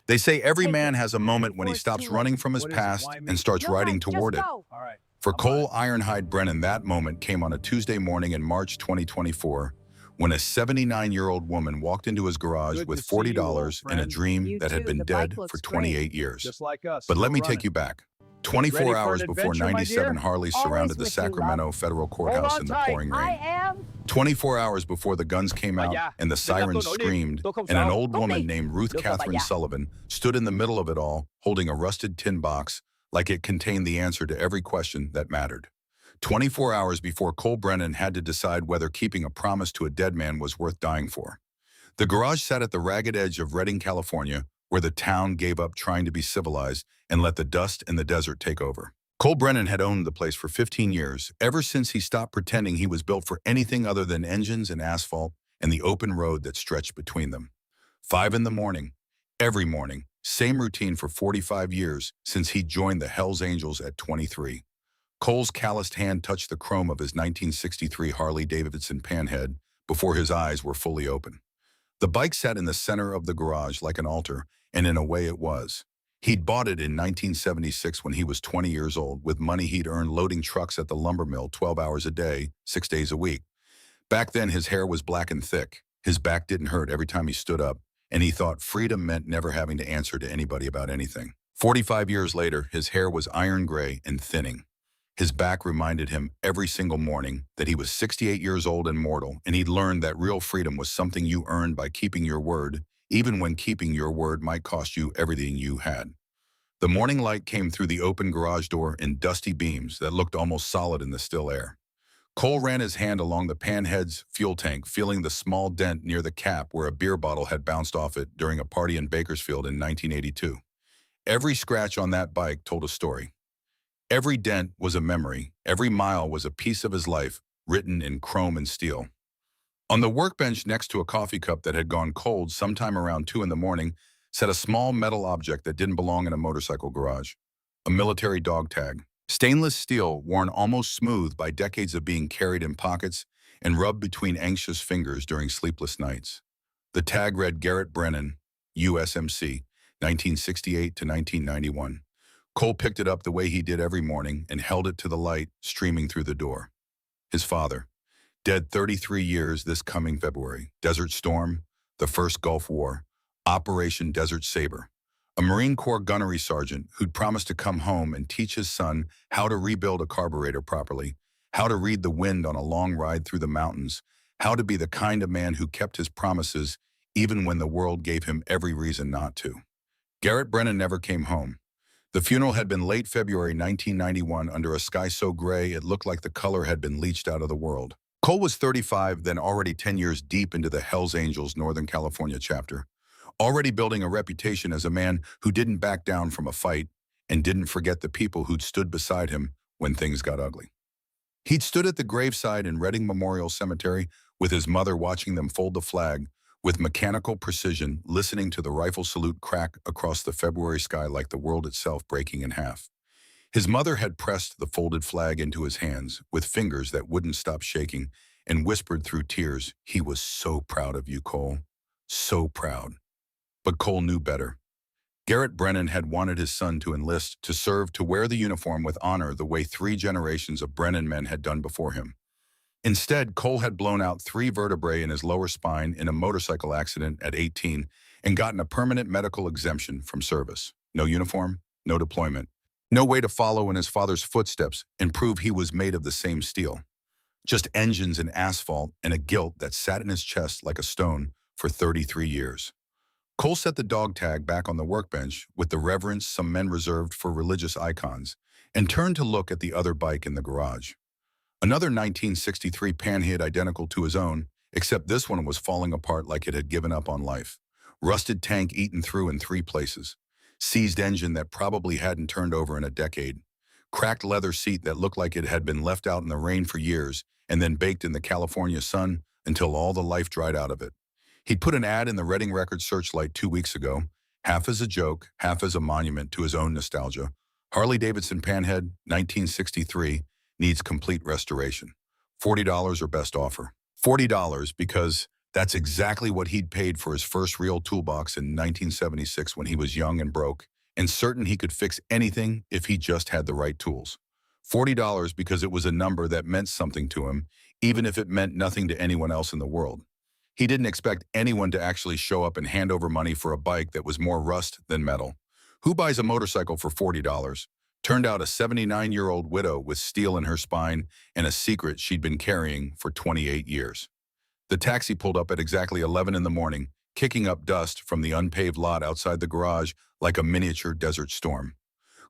They say every Take man it has a moment when he before it's too stops late. running from his What is it? past Why me? and starts You're riding right, just toward it. go. All right. For I'm on Cole it. Ironhide Brennan, that moment came on a Tuesday morning in March 2024 when a 79-year-old woman walked into his garage Good with to see you, old $40 and a friend. dream You that had too. been The bike dead for looks great. 28 years. Just like us. But let still me take running. you back. Ready 24 for hours an before adventure, my 97 dear? Harleys Always surrounded the with you, love. Sacramento federal courthouse on in the tight. pouring I rain. am. 24 hours before the guns came out Vaya. and the sirens no screamed, Tô com and an sal. old woman Coffee. named Ruth Look, Catherine vaya. Sullivan stood in the middle of it all, holding a rusted tin box like it contained the answer to every question that mattered. 24 hours before Cole Brennan had to decide whether keeping a promise to a dead man was worth dying for. The garage sat at the ragged edge of Redding, California, where the town gave up trying to be civilized and let the dust and the desert take over. Cole Brennan had owned the place for 15 years, ever since he stopped pretending he was built for anything other than engines and asphalt and the open road that stretched between them. 5 in the morning, every morning, same routine for 45 years since he joined the Hells Angels at 23. Cole's calloused hand touched the chrome of his 1963 Harley Davidson panhead before his eyes were fully open. The bike sat in the center of the garage like an altar, and in a way it was. He'd bought it in 1976 when he was 20 years old with money he'd earned loading trucks at the lumber mill 12 hours a day, 6 days a week. Back then his hair was black and thick, his back didn't hurt every time he stood up, and he thought freedom meant never having to answer to anybody about anything. 45 years later, his hair was iron gray and thinning. His back reminded him every single morning that he was 68 years old and mortal, and he'd learned that real freedom was something you earned by keeping your word, even when keeping your word might cost you everything you had. The morning light came through the open garage door in dusty beams that looked almost solid in the still air. Cole ran his hand along the panhead's fuel tank, feeling the small dent near the cap where a beer bottle had bounced off it during a party in Bakersfield in 1982. Every scratch on that bike told a story. Every dent was a memory, every mile was a piece of his life, written in chrome and steel. On the workbench next to a coffee cup that had gone cold sometime around 2 in the morning sat a small metal object that didn't belong in a motorcycle garage. A military dog tag. Stainless steel, worn almost smooth by decades of being carried in pockets and rubbed between anxious fingers during sleepless nights. The tag read Garrett Brennan, USMC, 1968 to 1991. Cole picked it up the way he did every morning and held it to the light streaming through the door. His father, dead 33 years this coming February. Desert Storm, the first Gulf War, Operation Desert Saber. A Marine Corps gunnery sergeant who'd promised to come home and teach his son how to rebuild a carburetor properly, how to read the wind on a long ride through the mountains, how to be the kind of man who kept his promises even when the world gave him every reason not to. Garrett Brennan never came home. The funeral had been late February 1991 under a sky so gray it looked like the color had been leached out of the world. Cole was 35, then already 10 years deep into the Hells Angels Northern California chapter, already building a reputation as a man who didn't back down from a fight and didn't forget the people who'd stood beside him when things got ugly. He'd stood at the graveside in Redding Memorial Cemetery with his mother watching them fold the flag, with mechanical precision, listening to the rifle salute crack across the February sky like the world itself breaking in half. His mother had pressed the folded flag into his hands with fingers that wouldn't stop shaking and whispered through tears, "He was so proud of you, Cole. So proud." But Cole knew better. Garrett Brennan had wanted his son to enlist, to serve, to wear the uniform with honor the way 3 generations of Brennan men had done before him. Instead, Cole had blown out 3 vertebrae in his lower spine in a motorcycle accident at 18 and gotten a permanent medical exemption from service. No uniform, no deployment, no way to follow in his father's footsteps and prove he was made of the same steel. Just engines and asphalt and a guilt that sat in his chest like a stone for 33 years. Cole set the dog tag back on the workbench with the reverence some men reserved for religious icons and turned to look at the other bike in the garage. Another 1963 panhead identical to his own, except this one was falling apart like it had given up on life. Rusted tank eaten through in 3 places. Seized engine that probably hadn't turned over in a decade. Cracked leather seat that looked like it had been left out in the rain for years and then baked in the California sun until all the life dried out of it. He'd put an ad in the Redding Record Searchlight 2 weeks ago, half as a joke, half as a monument to his own nostalgia. Harley Davidson panhead, 1963, needs complete restoration. $40 or best offer. $40 because That's exactly what he'd paid for his first real toolbox in 1976 when he was young and broke, and certain he could fix anything if he just had the right tools. $40 because it was a number that meant something to him, even if it meant nothing to anyone else in the world. He didn't expect anyone to actually show up and hand over money for a bike that was more rust than metal. Who buys a motorcycle for $40? Turned out a 79-year-old widow with steel in her spine and a secret she'd been carrying for 28 years. The taxi pulled up at exactly 11 in the morning, kicking up dust from the unpaved lot outside the garage like a miniature desert storm.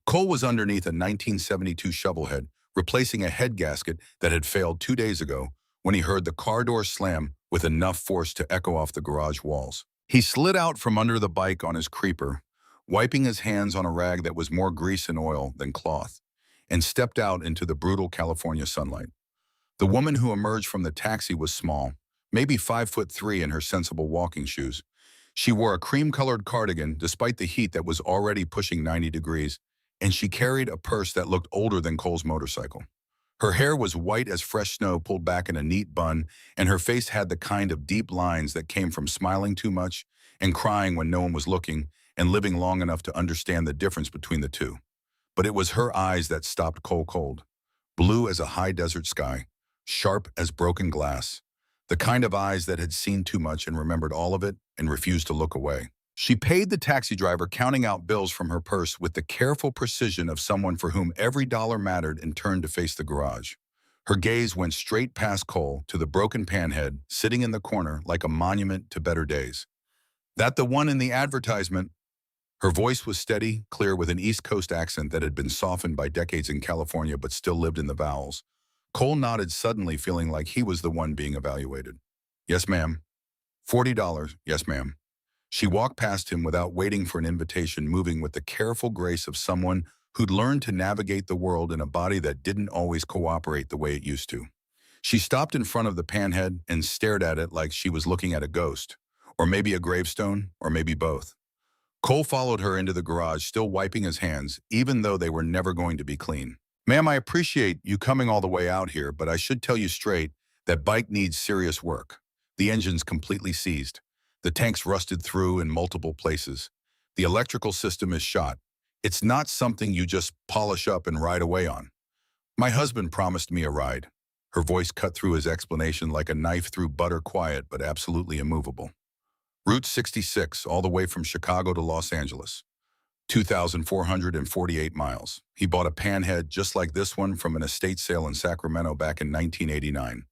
Cole was underneath a 1972 shovelhead, replacing a head gasket that had failed 2 days ago when he heard the car door slam with enough force to echo off the garage walls. He slid out from under the bike on his creeper, wiping his hands on a rag that was more grease and oil than cloth, and stepped out into the brutal California sunlight. The woman who emerged from the taxi was small, maybe 5'3" in her sensible walking shoes. She wore a cream-colored cardigan despite the heat that was already pushing 90 degrees, and she carried a purse that looked older than Cole's motorcycle. Her hair was white as fresh snow pulled back in a neat bun, and her face had the kind of deep lines that came from smiling too much and crying when no one was looking and living long enough to understand the difference between the two. But it was her eyes that stopped Cole cold. Blue as a high desert sky, sharp as broken glass. The kind of eyes that had seen too much and remembered all of it and refused to look away. She paid the taxi driver, counting out bills from her purse with the careful precision of someone for whom every dollar mattered, and turned to face the garage. Her gaze went straight past Cole to the broken panhead sitting in the corner like a monument to better days. "That the one in the advertisement?" Her voice was steady, clear, with an East Coast accent that had been softened by decades in California but still lived in the vowels. Cole nodded, suddenly feeling like he was the one being evaluated. "Yes, ma'am." $40, yes, ma'am. She walked past him without waiting for an invitation, moving with the careful grace of someone who'd learned to navigate the world in a body that didn't always cooperate the way it used to. She stopped in front of the panhead and stared at it like she was looking at a ghost, or maybe a gravestone, or maybe both. Cole followed her into the garage, still wiping his hands, even though they were never going to be clean. "Ma'am, I appreciate you coming all the way out here, but I should tell you straight, that bike needs serious work. The engine's completely seized. The tank's rusted through in multiple places. The electrical system is shot. It's not something you just polish up and ride away on. My husband promised me a ride." Her voice cut through his explanation like a knife through butter, quiet but absolutely immovable. "Route 66, all the way from Chicago to Los Angeles. 2,448 miles. He bought a panhead just like this one from an estate sale in Sacramento back in 1989.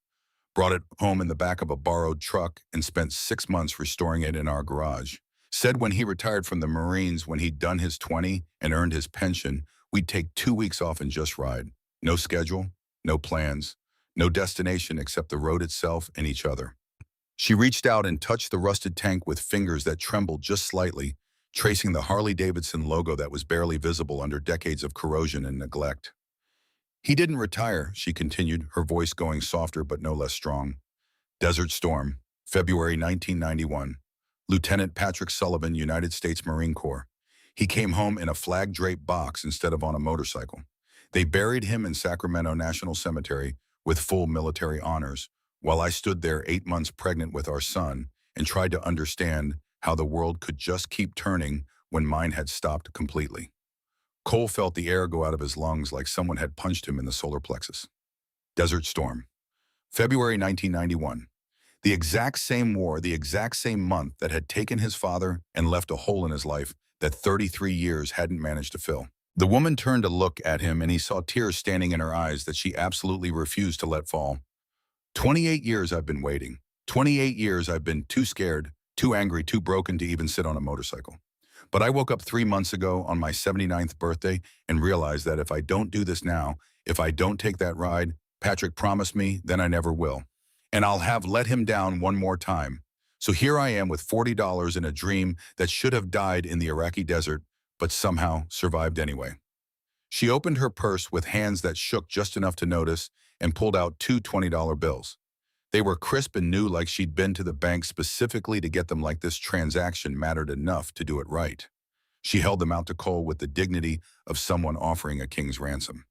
Brought it home in the back of a borrowed truck and spent 6 months restoring it in our garage. Said when he retired from the Marines, when he'd done his 20 and earned his pension, we'd take 2 weeks off and just ride. No schedule, no plans, no destination except the road itself and each other." She reached out and touched the rusted tank with fingers that trembled just slightly, tracing the Harley-Davidson logo that was barely visible under decades of corrosion and neglect. "He didn't retire," she continued, her voice going softer but no less strong. "Desert Storm, February 1991. Lieutenant Patrick Sullivan, United States Marine Corps. He came home in a flag-draped box instead of on a motorcycle. They buried him in Sacramento National Cemetery with full military honors, while I stood there 8 months pregnant with our son and tried to understand how the world could just keep turning when mine had stopped completely." Cole felt the air go out of his lungs like someone had punched him in the solar plexus. Desert Storm, February 1991. The exact same war, the exact same month that had taken his father and left a hole in his life that 33 years hadn't managed to fill. The woman turned to look at him, and he saw tears standing in her eyes that she absolutely refused to let fall. 28 years I've been waiting. 28 years I've been too scared, too angry, too broken to even sit on a motorcycle. But I woke up 3 months ago on my 79th birthday and realized that if I don't do this now, if I don't take that ride, Patrick promised me, then I never will. And I'll have let him down one more time. So here I am with $40 in a dream that should have died in the Iraqi desert, but somehow survived anyway. She opened her purse with hands that shook just enough to notice and pulled out 2 $20 bills. They were crisp and new, like she'd been to the bank specifically to get them, like this transaction mattered enough to do it right. She held them out to Cole with the dignity of someone offering a king's ransom.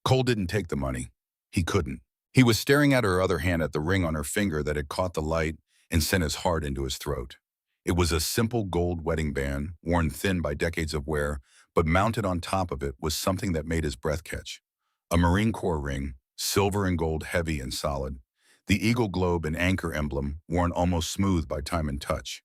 Cole didn't take the money. He couldn't. He was staring at her other hand, at the ring on her finger that had caught the light, and sent his heart into his throat. It was a simple gold wedding band, worn thin by decades of wear, but mounted on top of it was something that made his breath catch. A Marine Corps ring, silver and gold, heavy and solid. The eagle globe and anchor emblem, worn almost smooth by time and touch.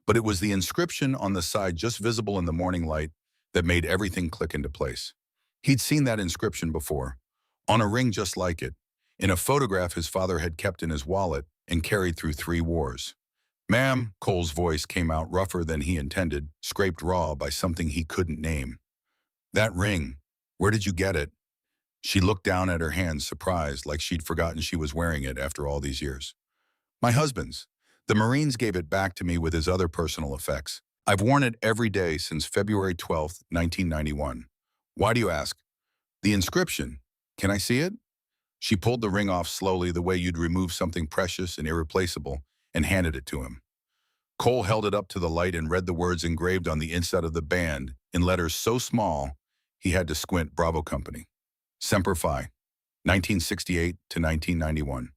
But it was the inscription on the side, just visible in the morning light, that made everything click into place. He'd seen that inscription before, on a ring just like it, in a photograph his father had kept in his wallet and carried through 3 wars. "Ma'am," Cole's voice came out rougher than he intended, scraped raw by something he couldn't name. "That ring, where did you get it?" She looked down at her hand, surprised, like she'd forgotten she was wearing it after all these years. "My husband's. The Marines gave it back to me with his other personal effects. I've worn it every day since February 12th, 1991. Why do you ask?" "The inscription. Can I see it?" She pulled the ring off slowly, the way you'd remove something precious and irreplaceable, and handed it to him. Cole held it up to the light and read the words engraved on the inside of the band in letters so small he had to squint. "Bravo Company. Semper Fi. 1968 to 1991.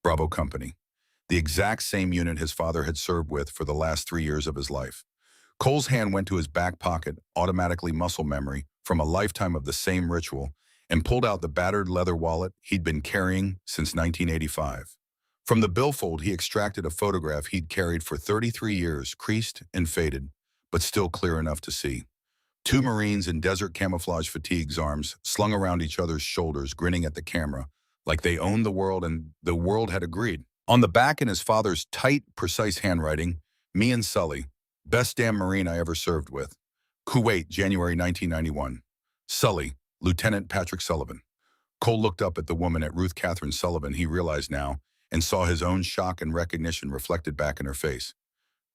Bravo Company." The exact same unit his father had served with for the last 3 years of his life. Cole's hand went to his back pocket, automatically muscle memory from a lifetime of the same ritual, and pulled out the battered leather wallet he'd been carrying since 1985. From the billfold, he extracted a photograph he'd carried for 33 years, creased and faded, but still clear enough to see. 2 Marines in desert camouflage fatigues, arms slung around each other's shoulders, grinning at the camera, like they owned the world and the world had agreed. On the back, in his father's tight, precise handwriting, "Me and Sully. Best damn Marine I ever served with. Kuwait, January 1991. Sully, Lieutenant Patrick Sullivan." Cole looked up at the woman, at Ruth Catherine Sullivan, he realized now, and saw his own shock and recognition reflected back in her face.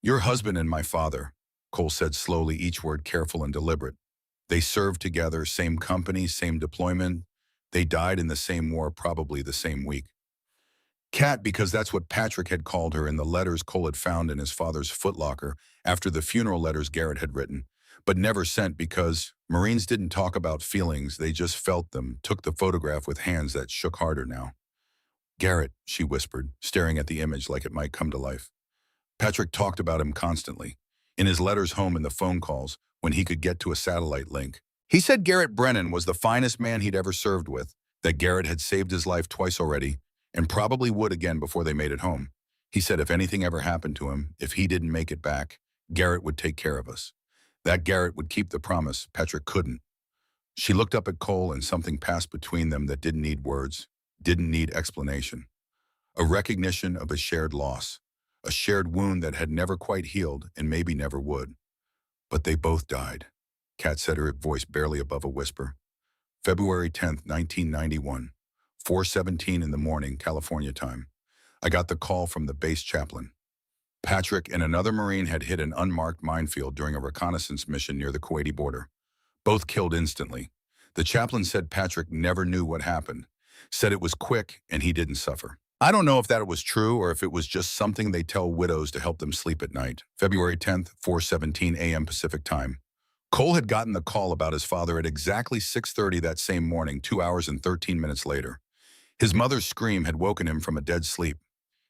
"Your husband and my father," Cole said slowly, each word careful and deliberate. "They served together, same company, same deployment. They died in the same war, probably the same week." Cat, because that's what Patrick had called her in the letters Cole had found in his father's footlocker after the funeral letters Garrett had written, but never sent because Marines didn't talk about feelings, they just felt them, took the photograph with hands that shook harder now. "Garrett," she whispered, staring at the image like it might come to life. Patrick talked about him constantly, in his letters home and the phone calls, when he could get to a satellite link. He said Garrett Brennan was the finest man he'd ever served with, that Garrett had saved his life twice already, and probably would again before they made it home. He said if anything ever happened to him, if he didn't make it back, Garrett would take care of us. That Garrett would keep the promise Patrick couldn't. She looked up at Cole, and something passed between them that didn't need words, didn't need explanation. A recognition of a shared loss, a shared wound that had never quite healed and maybe never would. "But they both died," Kat said, her voice barely above a whisper. "February 10th, 1991. 4:17 in the morning, California time. I got the call from the base chaplain. Patrick and another Marine had hit an unmarked minefield during a reconnaissance mission near the Kuwaiti border. Both killed instantly. The chaplain said Patrick never knew what happened, said it was quick and he didn't suffer. I don't know if that was true or if it was just something they tell widows to help them sleep at night. February 10th, 4:17 a.m. Pacific time. Cole had gotten the call about his father at exactly 6:30 that same morning, 2 hours and 13 minutes later. His mother's scream had woken him from a dead sleep.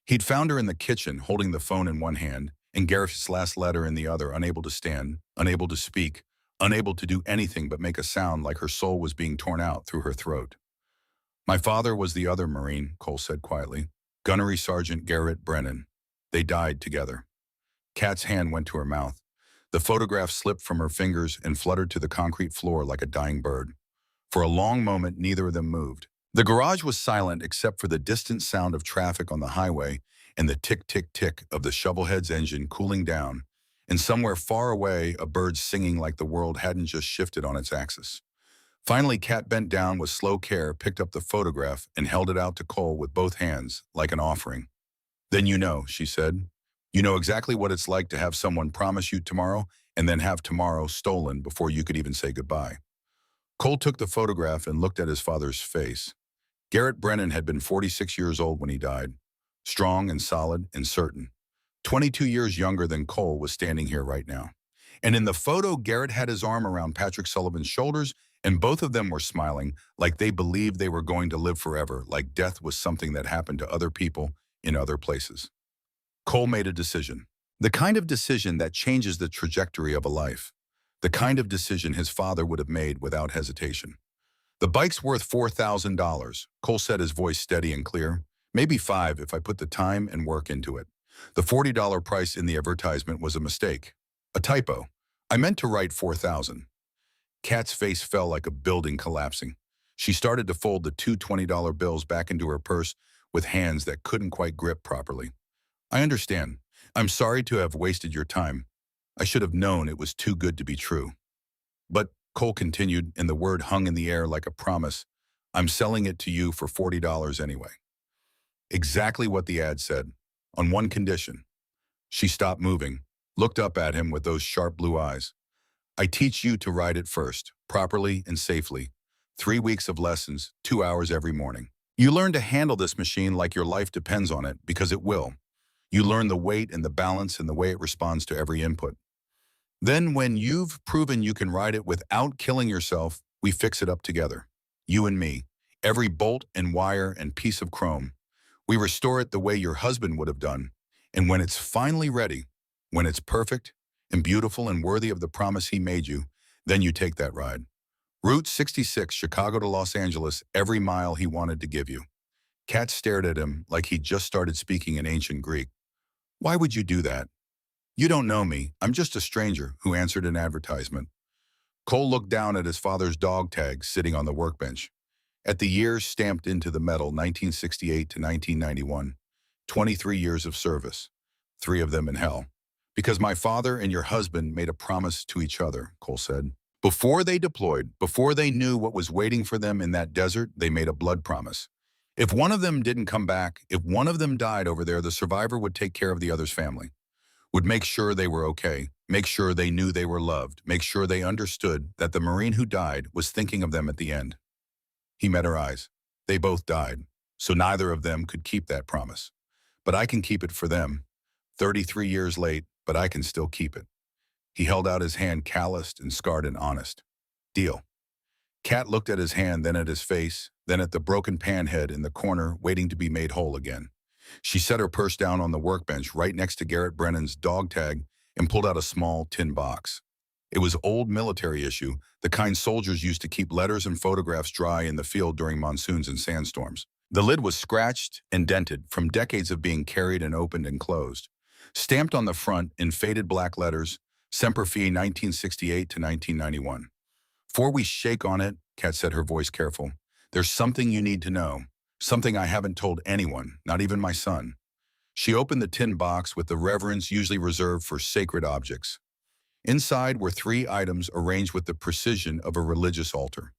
He'd found her in the kitchen, holding the phone in one hand, and Garrett's last letter in the other, unable to stand, unable to speak, unable to do anything but make a sound like her soul was being torn out through her throat. "My father was the other Marine," Cole said quietly. "Gunnery Sergeant Garrett Brennan. They died together." Kat's hand went to her mouth. The photograph slipped from her fingers and fluttered to the concrete floor like a dying bird. For a long moment, neither of them moved. The garage was silent except for the distant sound of traffic on the highway and the tick-tick-tick of the shovelhead's engine cooling down, and somewhere far away, a bird singing like the world hadn't just shifted on its axis. Finally, Kat bent down with slow care, picked up the photograph, and held it out to Cole with both hands, like an offering. "Then you know," she said. "You know exactly what it's like to have someone promise you tomorrow and then have tomorrow stolen before you could even say goodbye." Cole took the photograph and looked at his father's face. Garrett Brennan had been 46 years old when he died, strong and solid and certain. 22 years younger than Cole was standing here right now. And in the photo, Garrett had his arm around Patrick Sullivan's shoulders, and both of them were smiling, like they believed they were going to live forever, like death was something that happened to other people in other places. Cole made a decision. The kind of decision that changes the trajectory of a life. The kind of decision his father would have made without hesitation. The bike's worth $4,000, Cole said, his voice steady and clear. Maybe five if I put the time and work into it. The $40 price in the advertisement was a mistake. A typo. I meant to write 4,000. Kat's face fell like a building collapsing. She started to fold the two $20 bills back into her purse with hands that couldn't quite grip properly. I understand. I'm sorry to have wasted your time. I should have known it was too good to be true. But, Cole continued, and the word hung in the air like a promise, I'm selling it to you for $40 anyway. Exactly what the ad said, on one condition. She stopped moving, looked up at him with those sharp blue eyes. I teach you to ride it first, properly and safely. 3 weeks of lessons, 2 hours every morning. You learn to handle this machine like your life depends on it, because it will. You learn the weight and the balance and the way it responds to every input. Then when you've proven you can ride it without killing yourself, we fix it up together. You and me. Every bolt and wire and piece of chrome. We restore it the way your husband would have done. And when it's finally ready, when it's perfect and beautiful and worthy of the promise he made you, then you take that ride. Route 66, Chicago to Los Angeles, every mile he wanted to give you. Kat stared at him like he'd just started speaking in ancient Greek. Why would you do that? You don't know me. I'm just a stranger who answered an advertisement. Cole looked down at his father's dog tag sitting on the workbench. At the years stamped into the metal, 1968 to 1991, 23 years of service, 3 of them in hell. Because my father and your husband made a promise to each other, Cole said. Before they deployed, before they knew what was waiting for them in that desert, they made a blood promise. If one of them didn't come back, if one of them died over there, the survivor would take care of the other's family. Would make sure they were okay, make sure they knew they were loved, make sure they understood that the Marine who died was thinking of them at the end. He met her eyes. They both died, so neither of them could keep that promise. But I can keep it for them. 33 years late, but I can still keep it. He held out his hand, calloused and scarred and honest. Deal. Kat looked at his hand, then at his face, then at the broken pan head in the corner, waiting to be made whole again. She set her purse down on the workbench right next to Garrett Brennan's dog tag and pulled out a small tin box. It was old military issue, the kind soldiers used to keep letters and photographs dry in the field during monsoons and sandstorms. The lid was scratched and dented from decades of being carried and opened and closed. Stamped on the front in faded black letters, Semper Fi 1968 to 1991. Before we shake on it, Kat said, her voice careful, there's something you need to know. Something I haven't told anyone, not even my son. She opened the tin box with the reverence usually reserved for sacred objects. Inside were 3 items arranged with the precision of a religious altar.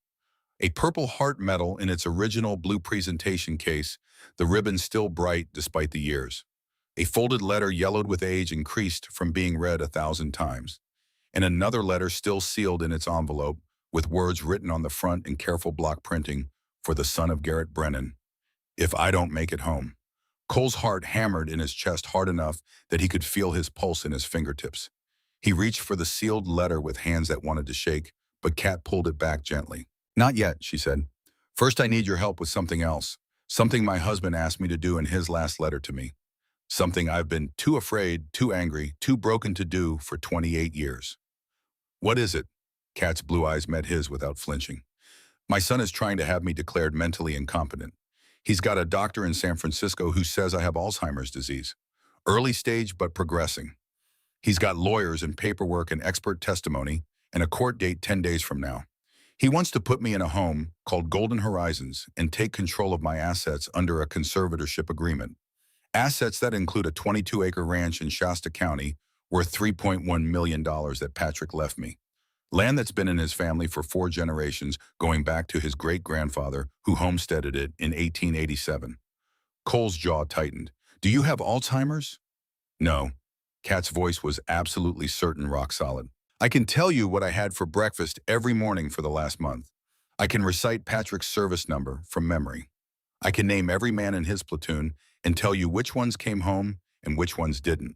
A purple heart medal in its original blue presentation case, the ribbon still bright despite the years. A folded letter yellowed with age and creased from being read 1,000 times. And another letter still sealed in its envelope, with words written on the front in careful block printing, for the son of Garrett Brennan. If I don't make it home. Cole's heart hammered in his chest hard enough that he could feel his pulse in his fingertips. He reached for the sealed letter with hands that wanted to shake, but Kat pulled it back gently. Not yet, she said. First, I need your help with something else. Something my husband asked me to do in his last letter to me. Something I've been too afraid, too angry, too broken to do for 28 years. What is it? Kat's blue eyes met his without flinching. My son is trying to have me declared mentally incompetent. He's got a doctor in San Francisco who says I have Alzheimer's disease. Early stage, but progressing. He's got lawyers and paperwork and expert testimony and a court date 10 days from now. He wants to put me in a home called Golden Horizons and take control of my assets under a conservatorship agreement. Assets that include a 22-acre ranch in Shasta County worth $3.1 million that Patrick left me. Land that's been in his family for 4 generations, going back to his great-grandfather, who homesteaded it in 1887. Cole's jaw tightened. Do you have Alzheimer's? No. Kat's voice was absolutely certain, rock solid. I can tell you what I had for breakfast every morning for the last month. I can recite Patrick's service number from memory. I can name every man in his platoon and tell you which ones came home and which ones didn't.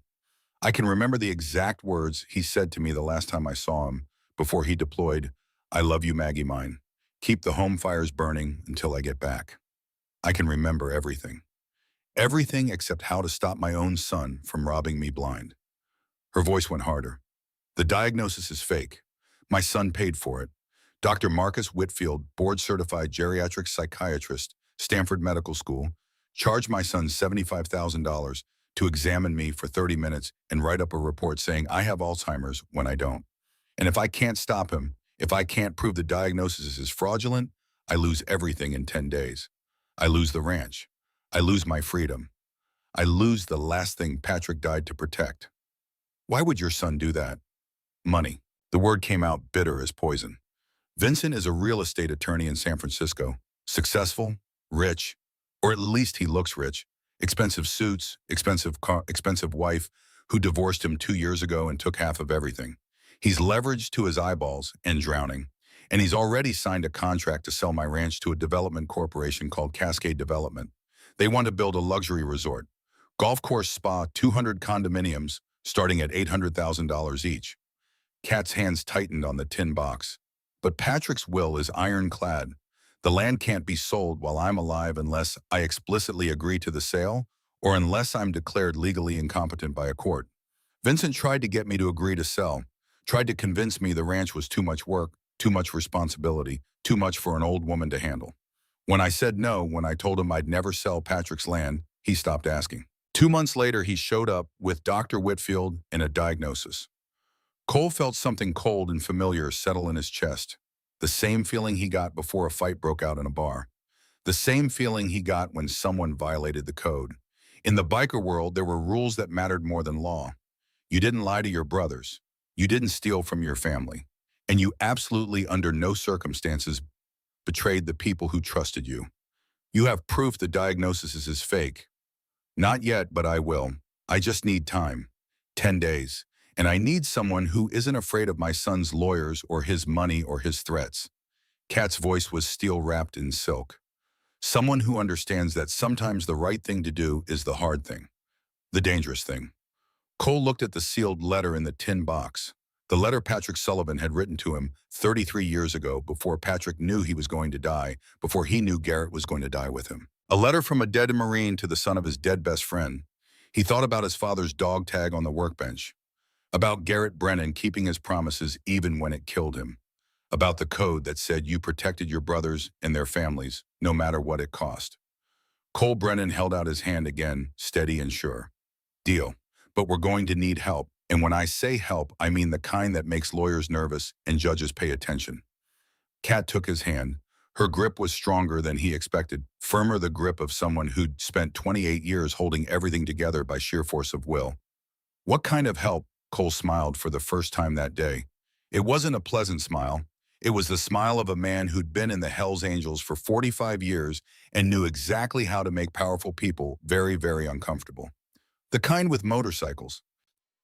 I can remember the exact words he said to me the last time I saw him, before he deployed, I love you, Maggie mine. Keep the home fires burning until I get back. I can remember everything. Everything except how to stop my own son from robbing me blind. Her voice went harder. The diagnosis is fake. My son paid for it. Dr. Marcus Whitfield, board-certified geriatric psychiatrist, Stanford Medical School, charged my son $75,000 to examine me for 30 minutes and write up a report saying I have Alzheimer's when I don't. And if I can't stop him, if I can't prove the diagnosis is fraudulent, I lose everything in 10 days. I lose the ranch. I lose my freedom. I lose the last thing Patrick died to protect. Why would your son do that? Money. The word came out bitter as poison. Vincent is a real estate attorney in San Francisco. Successful, rich, or at least he looks rich. Expensive suits, expensive car, expensive wife who divorced him 2 years ago and took half of everything. He's leveraged to his eyeballs and drowning. And he's already signed a contract to sell my ranch to a development corporation called Cascade Development. They want to build a luxury resort. Golf course, spa, 200 condominiums, starting at $800,000 each. Kat's hands tightened on the tin box. But Patrick's will is ironclad. The land can't be sold while I'm alive unless I explicitly agree to the sale or unless I'm declared legally incompetent by a court. Vincent tried to get me to agree to sell, tried to convince me the ranch was too much work, too much responsibility, too much for an old woman to handle. When I said no, when I told him I'd never sell Patrick's land, he stopped asking. 2 months later, he showed up with Dr. Whitfield and a diagnosis. Cole felt something cold and familiar settle in his chest. The same feeling he got before a fight broke out in a bar. The same feeling he got when someone violated the code. In the biker world, there were rules that mattered more than law. You didn't lie to your brothers. You didn't steal from your family. And you absolutely, under no circumstances, betrayed the people who trusted you. You have proof the diagnosis is fake. Not yet, but I will. I just need time. 10 days. And I need someone who isn't afraid of my son's lawyers or his money or his threats. Kat's voice was steel-wrapped in silk. Someone who understands that sometimes the right thing to do is the hard thing, the dangerous thing. Cole looked at the sealed letter in the tin box. The letter Patrick Sullivan had written to him 33 years ago, before Patrick knew he was going to die, before he knew Garrett was going to die with him. A letter from a dead Marine to the son of his dead best friend. He thought about his father's dog tag on the workbench. About Garrett Brennan keeping his promises even when it killed him. About the code that said you protected your brothers and their families, no matter what it cost. Cole Brennan held out his hand again, steady and sure. Deal. But we're going to need help. And when I say help, I mean the kind that makes lawyers nervous and judges pay attention. Kat took his hand. Her grip was stronger than he expected, firmer, the grip of someone who'd spent 28 years holding everything together by sheer force of will. What kind of help? Cole smiled for the first time that day. It wasn't a pleasant smile. It was the smile of a man who'd been in the Hells Angels for 45 years and knew exactly how to make powerful people very, very uncomfortable. The kind with motorcycles.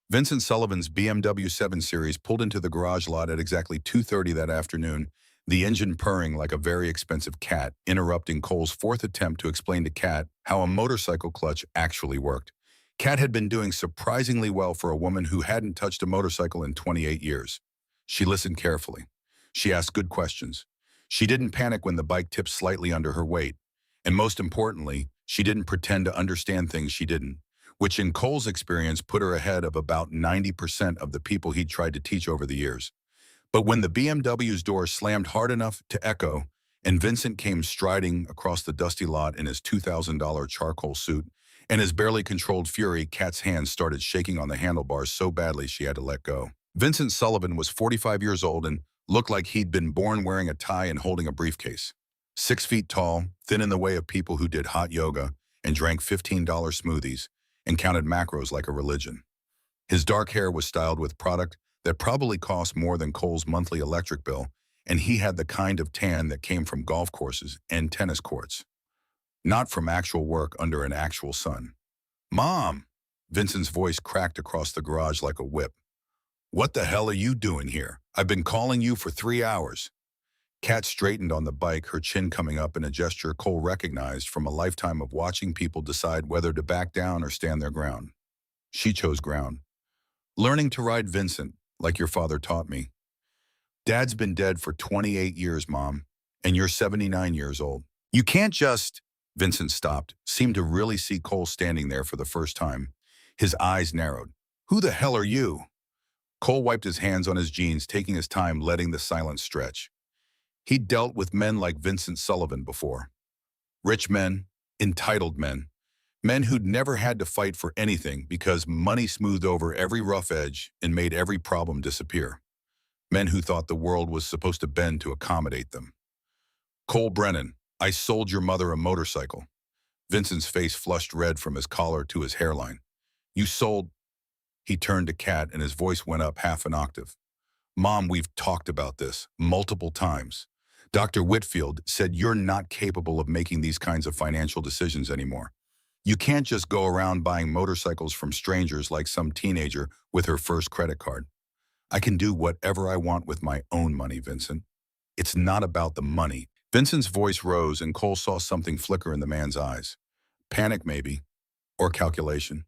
Vincent Sullivan's BMW 7 Series pulled into the garage lot at exactly 2:30 that afternoon, the engine purring like a very expensive cat, interrupting Cole's fourth attempt to explain to Kat how a motorcycle clutch actually worked. Kat had been doing surprisingly well for a woman who hadn't touched a motorcycle in 28 years. She listened carefully. She asked good questions. She didn't panic when the bike tipped slightly under her weight. And most importantly, she didn't pretend to understand things she didn't, which in Cole's experience put her ahead of about 90% of the people he'd tried to teach over the years. But when the BMW's door slammed hard enough to echo, and Vincent came striding across the dusty lot in his $2,000 charcoal suit, and his barely controlled fury, Kat's hands started shaking on the handlebars so badly she had to let go. Vincent Sullivan was 45 years old and looked like he'd been born wearing a tie and holding a briefcase. 6 feet tall, thin in the way of people who did hot yoga and drank $15 smoothies and counted macros like a religion. His dark hair was styled with product that probably cost more than Cole's monthly electric bill, and he had the kind of tan that came from golf courses and tennis courts. Not from actual work under an actual sun. Mom! Vincent's voice cracked across the garage like a whip. What the hell are you doing here? I've been calling you for 3 hours. Kat straightened on the bike, her chin coming up in a gesture Cole recognized from a lifetime of watching people decide whether to back down or stand their ground. She chose ground. Learning to ride Vincent, like your father taught me. Dad's been dead for 28 years, Mom, and you're 79 years old. You can't just... Vincent stopped, seemed to really see Cole standing there for the first time. His eyes narrowed. Who the hell are you? Cole wiped his hands on his jeans, taking his time, letting the silence stretch. He'd dealt with men like Vincent Sullivan before. Rich men, entitled men, men who'd never had to fight for anything because money smoothed over every rough edge and made every problem disappear. Men who thought the world was supposed to bend to accommodate them. Cole Brennan, I sold your mother a motorcycle. Vincent's face flushed red from his collar to his hairline. You sold... He turned to Kat and his voice went up half an octave. Mom, we've talked about this multiple times. Dr. Whitfield said you're not capable of making these kinds of financial decisions anymore. You can't just go around buying motorcycles from strangers like some teenager with her first credit card. I can do whatever I want with my own money, Vincent. It's not about the money. Vincent's voice rose and Cole saw something flicker in the man's eyes. Panic maybe, or calculation,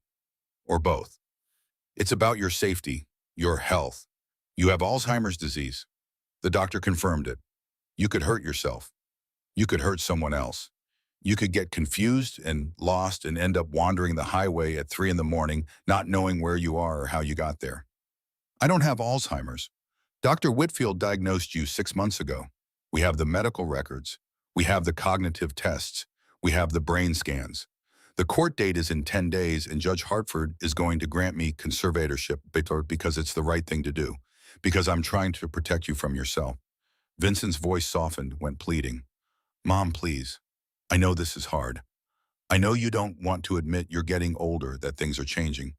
or both. It's about your safety, your health. You have Alzheimer's disease. The doctor confirmed it. You could hurt yourself. You could hurt someone else. You could get confused and lost and end up wandering the highway at 3 in the morning, not knowing where you are or how you got there. I don't have Alzheimer's. Dr. Whitfield diagnosed you 6 months ago. We have the medical records. We have the cognitive tests. We have the brain scans. The court date is in 10 days and Judge Hartford is going to grant me conservatorship because it's the right thing to do, because I'm trying to protect you from yourself. Vincent's voice softened, went pleading. Mom, please. I know this is hard. I know you don't want to admit you're getting older, that things are changing.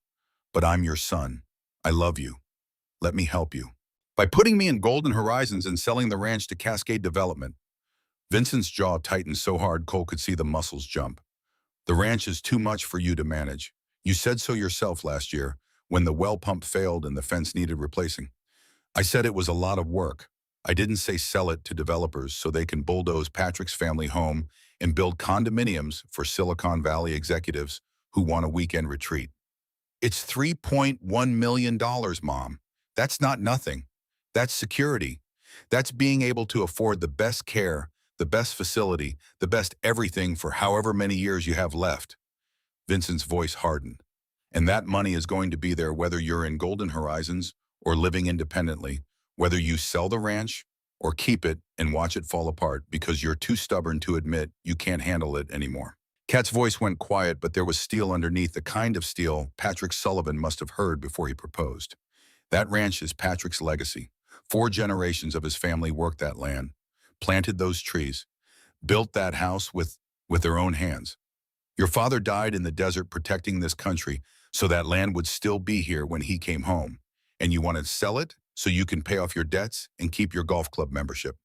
But I'm your son. I love you. Let me help you. By putting me in Golden Horizons and selling the ranch to Cascade Development. Vincent's jaw tightened so hard Cole could see the muscles jump. The ranch is too much for you to manage. You said so yourself last year, when the well pump failed and the fence needed replacing. I said it was a lot of work. I didn't say sell it to developers so they can bulldoze Patrick's family home and build condominiums for Silicon Valley executives who want a weekend retreat. It's $3.1 million, Mom. That's not nothing. That's security. That's being able to afford the best care, the best facility, the best everything for however many years you have left. Vincent's voice hardened. And that money is going to be there whether you're in Golden Horizons or living independently, whether you sell the ranch or keep it and watch it fall apart because you're too stubborn to admit you can't handle it anymore. Kat's voice went quiet, but there was steel underneath, the kind of steel Patrick Sullivan must have heard before he proposed. That ranch is Patrick's legacy. 4 generations of his family worked that land, planted those trees, built that house with their own hands. Your father died in the desert protecting this country so that land would still be here when he came home. And you want to sell it so you can pay off your debts and keep your golf club membership.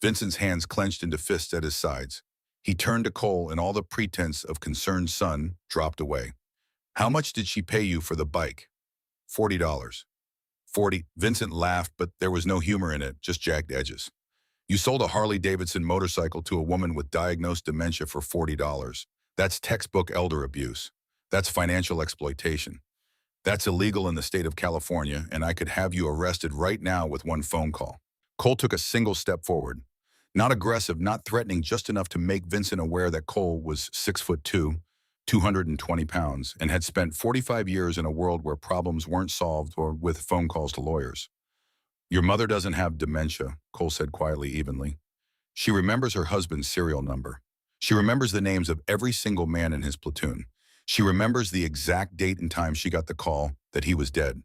Vincent's hands clenched into fists at his sides. He turned to Cole and all the pretense of concerned son dropped away. How much did she pay you for the bike? $40. 40. Vincent laughed, but there was no humor in it, just jagged edges. You sold a Harley-Davidson motorcycle to a woman with diagnosed dementia for $40. That's textbook elder abuse. That's financial exploitation. That's illegal in the state of California, and I could have you arrested right now with one phone call. Cole took a single step forward. Not aggressive, not threatening, just enough to make Vincent aware that Cole was 6'2", 220 pounds, and had spent 45 years in a world where problems weren't solved or with phone calls to lawyers. Your mother doesn't have dementia, Cole said quietly, evenly. She remembers her husband's serial number. She remembers the names of every single man in his platoon. She remembers the exact date and time she got the call that he was dead.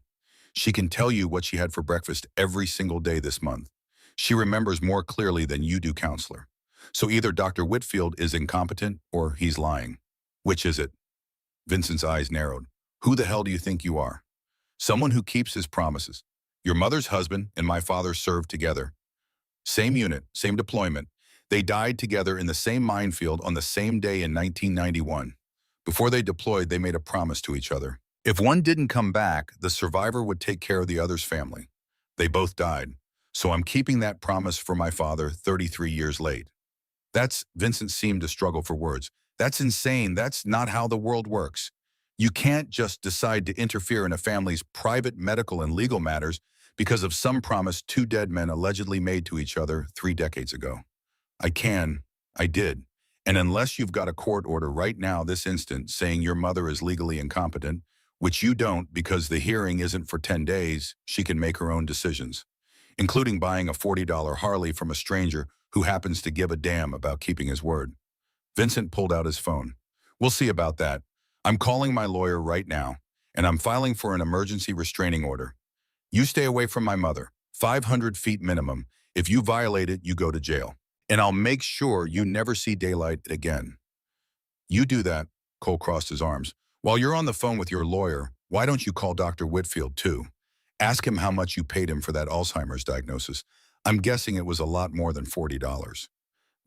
She can tell you what she had for breakfast every single day this month. She remembers more clearly than you do, counselor. So either Dr. Whitfield is incompetent or he's lying. Which is it? Vincent's eyes narrowed. Who the hell do you think you are? Someone who keeps his promises. Your mother's husband and my father served together. Same unit, same deployment. They died together in the same minefield on the same day in 1991. Before they deployed, they made a promise to each other. If one didn't come back, the survivor would take care of the other's family. They both died. So I'm keeping that promise for my father 33 years late. Vincent seemed to struggle for words. That's insane. That's not how the world works. You can't just decide to interfere in a family's private medical and legal matters because of some promise 2 dead men allegedly made to each other 3 decades ago. I did. And unless you've got a court order right now, this instant, saying your mother is legally incompetent, which you don't because the hearing isn't for 10 days, she can make her own decisions, including buying a $40 Harley from a stranger who happens to give a damn about keeping his word. Vincent pulled out his phone. We'll see about that. I'm calling my lawyer right now, and I'm filing for an emergency restraining order. You stay away from my mother. 500 feet minimum. If you violate it, you go to jail. And I'll make sure you never see daylight again. You do that, Cole crossed his arms. While you're on the phone with your lawyer, why don't you call Dr. Whitfield too? Ask him how much you paid him for that Alzheimer's diagnosis. I'm guessing it was a lot more than $40.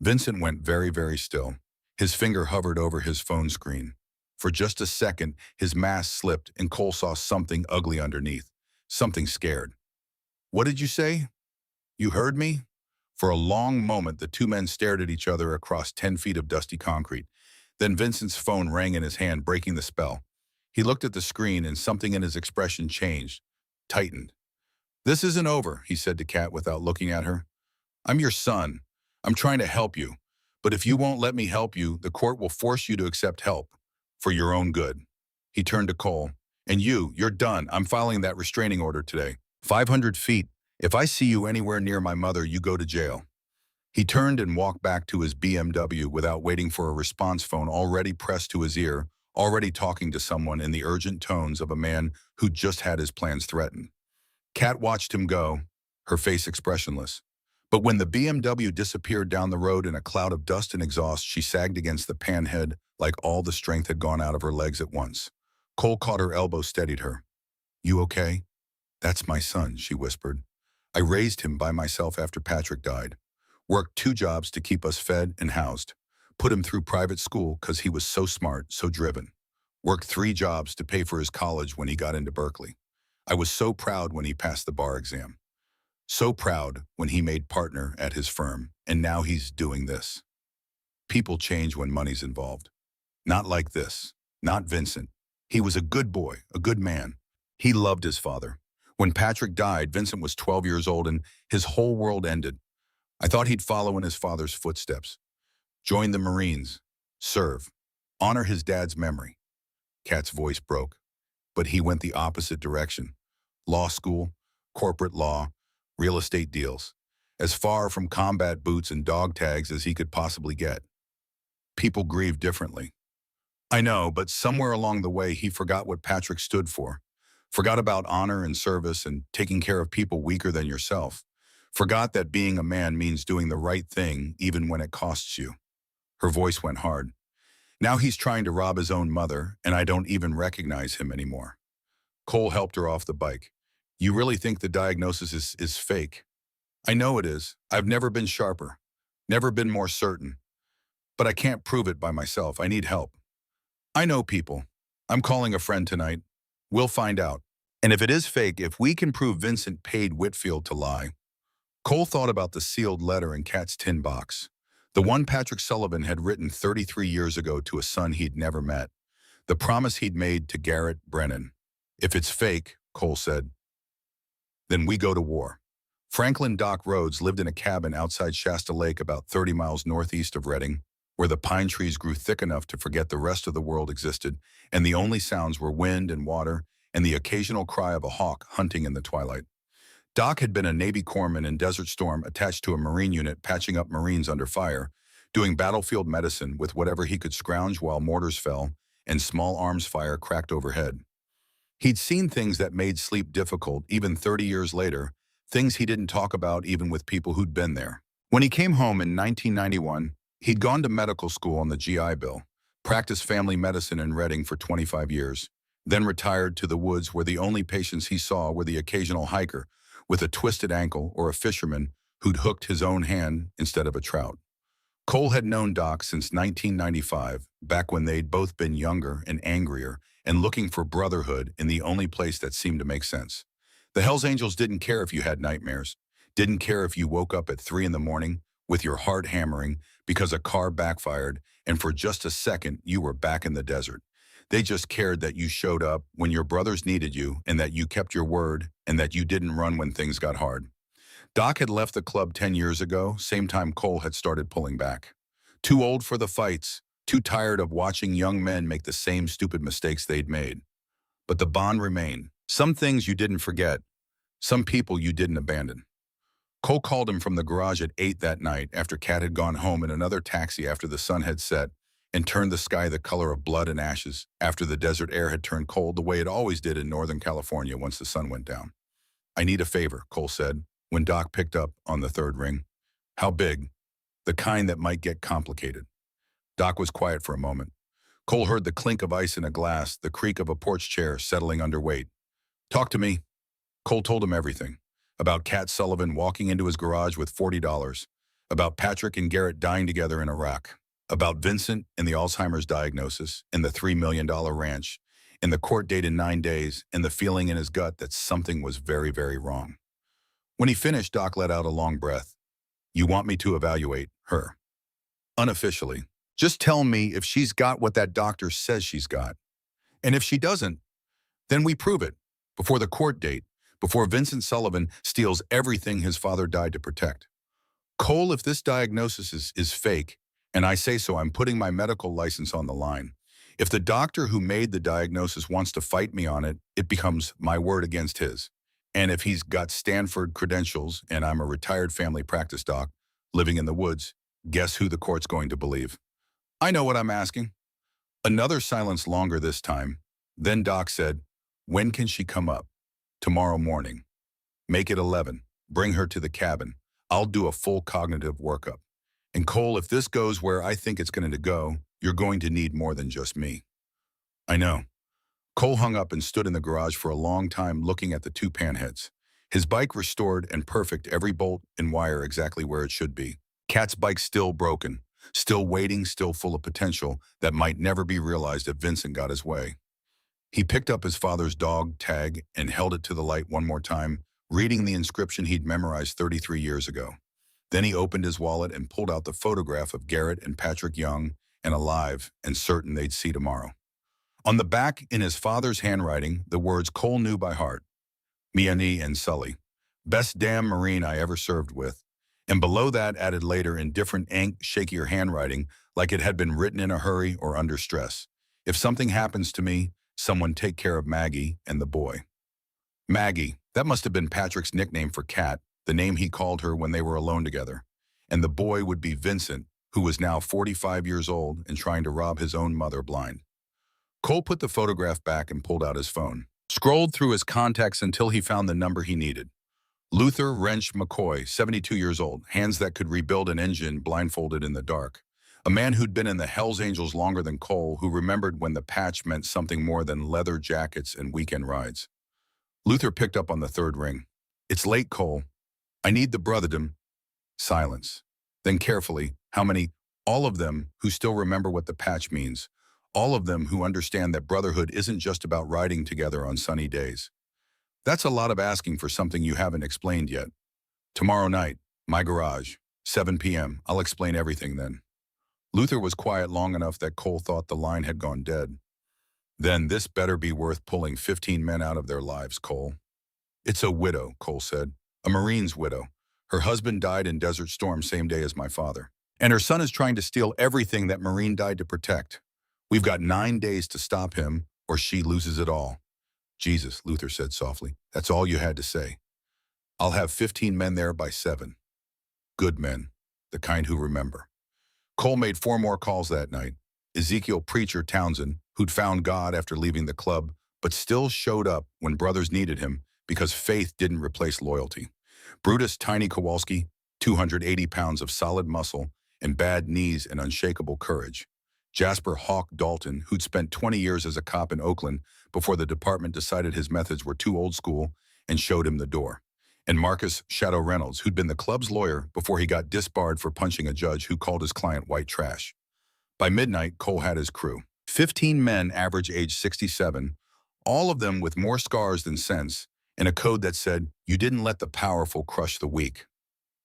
Vincent went very, very still. His finger hovered over his phone screen. For just a second, his mask slipped and Cole saw something ugly underneath. Something scared. What did you say? You heard me? For a long moment, the two men stared at each other across 10 feet of dusty concrete. Then Vincent's phone rang in his hand, breaking the spell. He looked at the screen and something in his expression changed, tightened. This isn't over, he said to Kat without looking at her. I'm your son. I'm trying to help you. But if you won't let me help you, the court will force you to accept help. For your own good. He turned to Cole. And you're done. I'm filing that restraining order today. 500 feet. If I see you anywhere near my mother, you go to jail. He turned and walked back to his BMW without waiting for a response phone already pressed to his ear, already talking to someone in the urgent tones of a man who just had his plans threatened. Kat watched him go, her face expressionless. But when the BMW disappeared down the road in a cloud of dust and exhaust, she sagged against the panhead like all the strength had gone out of her legs at once. Cole caught her elbow, steadied her. You okay? That's my son, she whispered. I raised him by myself after Patrick died. Worked 2 jobs to keep us fed and housed. Put him through private school because he was so smart, so driven. Worked 3 jobs to pay for his college when he got into Berkeley. I was so proud when he passed the bar exam. So proud when he made partner at his firm, and now he's doing this. People change when money's involved. Not like this. Not Vincent. He was a good boy, a good man. He loved his father. When Patrick died, Vincent was 12 years old and his whole world ended. I thought he'd follow in his father's footsteps. Join the Marines. Serve. Honor his dad's memory. Kat's voice broke. But he went the opposite direction. Law school, corporate law, real estate deals. As far from combat boots and dog tags as he could possibly get. People grieve differently. I know, but somewhere along the way he forgot what Patrick stood for. Forgot about honor and service and taking care of people weaker than yourself. Forgot that being a man means doing the right thing even when it costs you. Her voice went hard. Now he's trying to rob his own mother, and I don't even recognize him anymore. Cole helped her off the bike. You really think the diagnosis is fake? I know it is. I've never been sharper. Never been more certain. But I can't prove it by myself. I need help. I know people. I'm calling a friend tonight. We'll find out. And if it is fake, if we can prove Vincent paid Whitfield to lie. Cole thought about the sealed letter in Kat's tin box. The one Patrick Sullivan had written 33 years ago to a son he'd never met. The promise he'd made to Garrett Brennan. If it's fake, Cole said, then we go to war. Franklin Doc Rhodes lived in a cabin outside Shasta Lake about 30 miles northeast of Redding, where the pine trees grew thick enough to forget the rest of the world existed, and the only sounds were wind and water and the occasional cry of a hawk hunting in the twilight. Doc had been a Navy corpsman in Desert Storm attached to a Marine unit patching up Marines under fire, doing battlefield medicine with whatever he could scrounge while mortars fell and small arms fire cracked overhead. He'd seen things that made sleep difficult even 30 years later, things he didn't talk about even with people who'd been there. When he came home in 1991, he'd gone to medical school on the GI Bill, practiced family medicine in Redding for 25 years, then retired to the woods where the only patients he saw were the occasional hiker with a twisted ankle or a fisherman who'd hooked his own hand instead of a trout. Cole had known Doc since 1995, back when they'd both been younger and angrier and looking for brotherhood in the only place that seemed to make sense. The Hells Angels didn't care if you had nightmares, didn't care if you woke up at 3 in the morning with your heart hammering because a car backfired and for just a second you were back in the desert. They just cared that you showed up when your brothers needed you and that you kept your word and that you didn't run when things got hard. Doc had left the club 10 years ago, same time Cole had started pulling back. Too old for the fights, too tired of watching young men make the same stupid mistakes they'd made. But the bond remained. Some things you didn't forget, some people you didn't abandon. Cole called him from the garage at 8 that night after Kat had gone home in another taxi after the sun had set and turned the sky the color of blood and ashes after the desert air had turned cold the way it always did in Northern California once the sun went down. "I need a favor," Cole said, when Doc picked up on the third ring. "How big?" "The kind that might get complicated." Doc was quiet for a moment. Cole heard the clink of ice in a glass, the creak of a porch chair settling under weight. "Talk to me." Cole told him everything. About Kat Sullivan walking into his garage with $40. About Patrick and Garrett dying together in Iraq. About Vincent and the Alzheimer's diagnosis and the $3 million ranch. And the court date in 9 days and the feeling in his gut that something was very, very wrong. When he finished, Doc let out a long breath. "You want me to evaluate her?" "Unofficially. Just tell me if she's got what that doctor says she's got. And if she doesn't, then we prove it. Before the court date. Before Vincent Sullivan steals everything his father died to protect. Cole, if this diagnosis is fake, and I say so, I'm putting my medical license on the line. If the doctor who made the diagnosis wants to fight me on it, it becomes my word against his. And if he's got Stanford credentials and I'm a retired family practice doc living in the woods, guess who the court's going to believe?" "I know what I'm asking." Another silence, longer this time. Then Doc said, "When can she come up?" "Tomorrow morning. Make it 11. Bring her to the cabin. I'll do a full cognitive workup. And Cole, if this goes where I think it's going to go, you're going to need more than just me." "I know." Cole hung up and stood in the garage for a long time looking at the two panheads. His bike restored and perfect, every bolt and wire exactly where it should be. Kat's bike still broken, still waiting, still full of potential that might never be realized if Vincent got his way. He picked up his father's dog tag and held it to the light one more time, reading the inscription he'd memorized 33 years ago. Then he opened his wallet and pulled out the photograph of Garrett and Patrick young and alive and certain they'd see tomorrow. On the back, in his father's handwriting, the words Cole knew by heart. "Miani and Sully. Best damn Marine I ever served with." And below that, added later in different ink, shakier handwriting, like it had been written in a hurry or under stress. "If something happens to me, someone take care of Maggie and the boy." Maggie, that must have been Patrick's nickname for Kat, the name he called her when they were alone together. And the boy would be Vincent, who was now 45 years old and trying to rob his own mother blind. Cole put the photograph back and pulled out his phone. Scrolled through his contacts until he found the number he needed. Luther Wrench McCoy, 72 years old, hands that could rebuild an engine blindfolded in the dark. A man who'd been in the Hells Angels longer than Cole, who remembered when the patch meant something more than leather jackets and weekend rides. Luther picked up on the third ring. "It's late, Cole. I need the brotherhood." Silence. Then carefully, "How many?" "All of them who still remember what the patch means. All of them who understand that brotherhood isn't just about riding together on sunny days." "That's a lot of asking for something you haven't explained yet." "Tomorrow night, my garage, 7 p.m. I'll explain everything then." Luther was quiet long enough that Cole thought the line had gone dead. "Then this better be worth pulling 15 men out of their lives, Cole." "It's a widow," Cole said. "A Marine's widow. Her husband died in Desert Storm same day as my father. And her son is trying to steal everything that Marine died to protect. We've got 9 days to stop him, or she loses it all." "Jesus," Luther said softly. "That's all you had to say." "I'll have 15 men there by 7. Good men, the kind who remember." Cole made 4 more calls that night. Ezekiel Preacher Townsend, who'd found God after leaving the club, but still showed up when brothers needed him because faith didn't replace loyalty. Brutus Tiny Kowalski, 280 pounds of solid muscle and bad knees and unshakable courage. Jasper Hawk Dalton, who'd spent 20 years as a cop in Oakland before the department decided his methods were too old school and showed him the door. And Marcus Shadow Reynolds, who'd been the club's lawyer before he got disbarred for punching a judge who called his client white trash. By midnight, Cole had his crew. 15 men, average age 67, all of them with more scars than sense, and a code that said, "You didn't let the powerful crush the weak."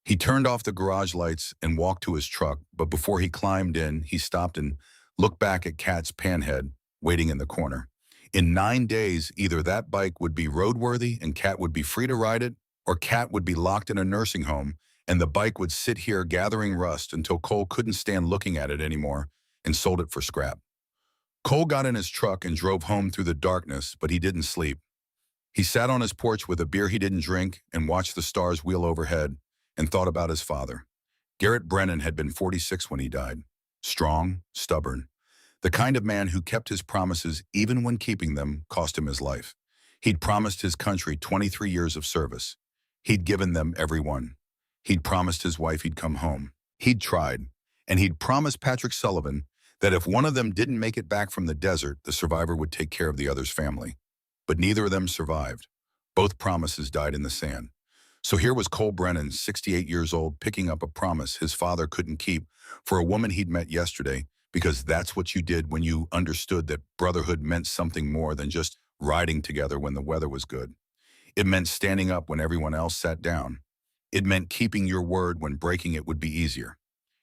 He turned off the garage lights and walked to his truck, but before he climbed in, he stopped and looked back at Kat's panhead, waiting in the corner. In 9 days, either that bike would be roadworthy and Kat would be free to ride it, or Kat would be locked in a nursing home and the bike would sit here gathering rust until Cole couldn't stand looking at it anymore and sold it for scrap. Cole got in his truck and drove home through the darkness, but he didn't sleep. He sat on his porch with a beer he didn't drink and watched the stars wheel overhead and thought about his father. Garrett Brennan had been 46 when he died. Strong, stubborn, the kind of man who kept his promises even when keeping them cost him his life. He'd promised his country 23 years of service. He'd given them every one. He'd promised his wife he'd come home. He'd tried, and he'd promised Patrick Sullivan that if one of them didn't make it back from the desert, the survivor would take care of the other's family. But neither of them survived. Both promises died in the sand. So here was Cole Brennan, 68 years old, picking up a promise his father couldn't keep for a woman he'd met yesterday, because that's what you did when you understood that brotherhood meant something more than just riding together when the weather was good. It meant standing up when everyone else sat down. It meant keeping your word when breaking it would be easier.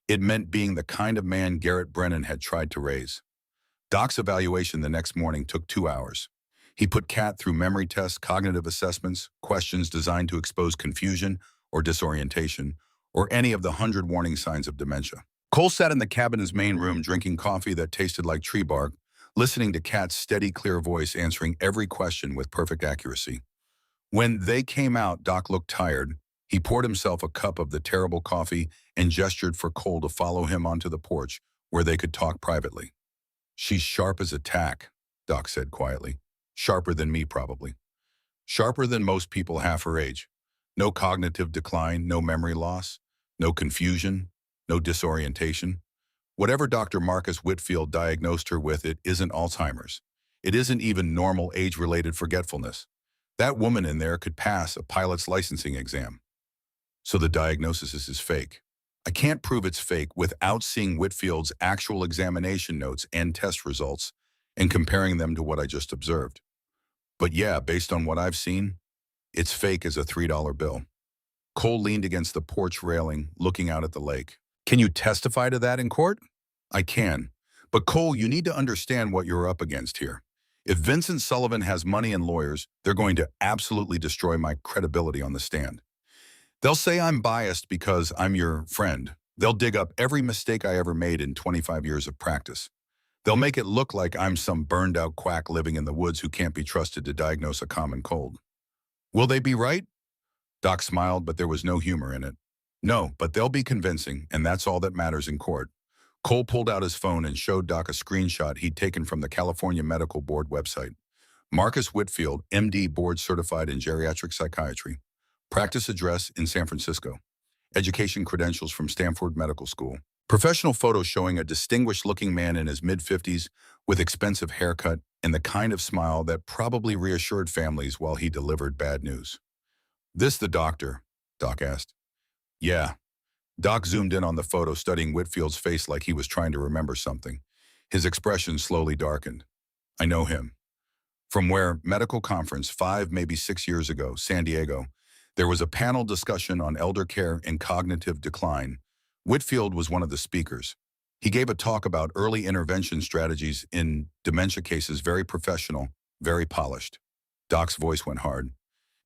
It meant being the kind of man Garrett Brennan had tried to raise. Doc's evaluation the next morning took 2 hours. He put Kat through memory tests, cognitive assessments, questions designed to expose confusion or disorientation, or any of the 100 warning signs of dementia. Cole sat in the cabin's main room drinking coffee that tasted like tree bark, listening to Kat's steady, clear voice answering every question with perfect accuracy. When they came out, Doc looked tired. He poured himself a cup of the terrible coffee and gestured for Cole to follow him onto the porch where they could talk privately. "She's sharp as a tack," Doc said quietly. "Sharper than me, probably. Sharper than most people half her age. No cognitive decline, no memory loss, no confusion, no disorientation. Whatever Dr. Marcus Whitfield diagnosed her with, it isn't Alzheimer's. It isn't even normal age-related forgetfulness. That woman in there could pass a pilot's licensing exam." So the diagnosis is fake. I can't prove it's fake without seeing Whitfield's actual examination notes and test results and comparing them to what I just observed. But yeah, based on what I've seen, it's fake as a $3 bill. Cole leaned against the porch railing, looking out at the lake. "Can you testify to that in court?" "I can. But Cole, you need to understand what you're up against here. If Vincent Sullivan has money and lawyers, they're going to absolutely destroy my credibility on the stand. They'll say I'm biased because I'm your friend. They'll dig up every mistake I ever made in 25 years of practice. They'll make it look like I'm some burned-out quack living in the woods who can't be trusted to diagnose a common cold. Will they be right?" Doc smiled, but there was no humor in it. "No, but they'll be convincing, and that's all that matters in court." Cole pulled out his phone and showed Doc a screenshot he'd taken from the California Medical Board website. Marcus Whitfield, MD, board-certified in geriatric psychiatry. Practice address in San Francisco. Education credentials from Stanford Medical School. Professional photo showing a distinguished-looking man in his mid-50s with expensive haircut and the kind of smile that probably reassured families while he delivered bad news. "This the doctor?" Doc asked. "Yeah." Doc zoomed in on the photo, studying Whitfield's face like he was trying to remember something. His expression slowly darkened. "I know him. From where medical conference 5, maybe 6 years ago, San Diego, there was a panel discussion on elder care and cognitive decline. Whitfield was one of the speakers. He gave a talk about early intervention strategies in dementia cases, very professional, very polished." Doc's voice went hard.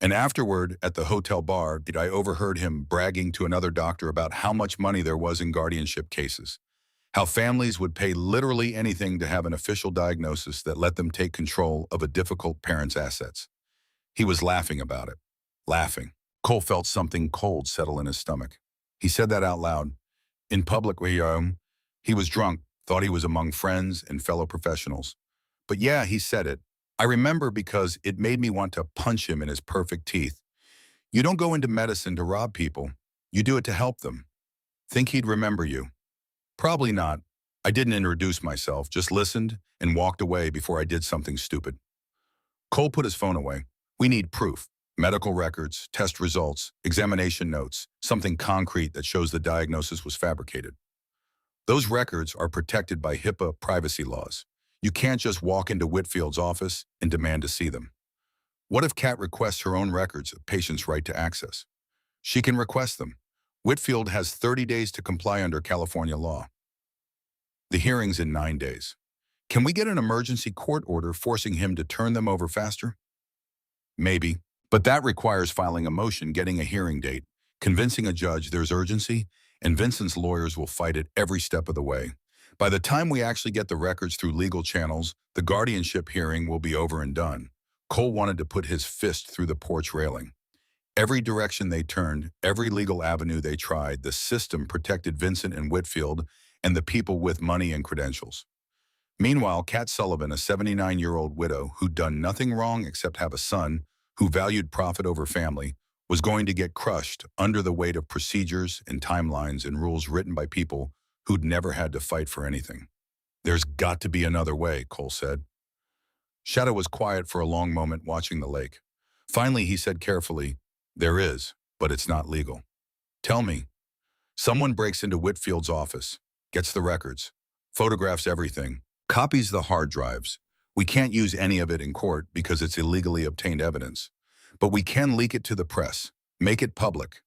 "And afterward, at the hotel bar, I overheard him bragging to another doctor about how much money there was in guardianship cases. How families would pay literally anything to have an official diagnosis that let them take control of a difficult parent's assets." He was laughing about it. Laughing. Cole felt something cold settle in his stomach. He said that out loud. In public, he was drunk, thought he was among friends and fellow professionals. But yeah, he said it. I remember because it made me want to punch him in his perfect teeth. You don't go into medicine to rob people. You do it to help them. Think he'd remember you? Probably not. I didn't introduce myself, just listened and walked away before I did something stupid." Cole put his phone away. "We need proof. Medical records, test results, examination notes, something concrete that shows the diagnosis was fabricated. Those records are protected by HIPAA privacy laws. You can't just walk into Whitfield's office and demand to see them. What if Kat requests her own records, a patient's right to access? She can request them. Whitfield has 30 days to comply under California law. The hearing's in 9 days. Can we get an emergency court order forcing him to turn them over faster? Maybe. But that requires filing a motion, getting a hearing date, Convincing a judge there's urgency, and Vincent's lawyers will fight it every step of the way. By the time we actually get the records through legal channels, the guardianship hearing will be over and done. Cole wanted to put his fist through the porch railing. Every direction they turned, every legal avenue they tried, the system protected Vincent and Whitfield and the people with money and credentials. Meanwhile, Kat Sullivan, a 79-year-old widow who'd done nothing wrong except have a son who valued profit over family, was going to get crushed under the weight of procedures and timelines and rules written by people who'd never had to fight for anything. "There's got to be another way," Cole said. Shadow was quiet for a long moment, watching the lake. Finally, he said carefully, "There is, but it's not legal." "Tell me." "Someone breaks into Whitfield's office, gets the records, photographs everything, copies the hard drives. We can't use any of it in court because it's illegally obtained evidence. But we can leak it to the press, make it public.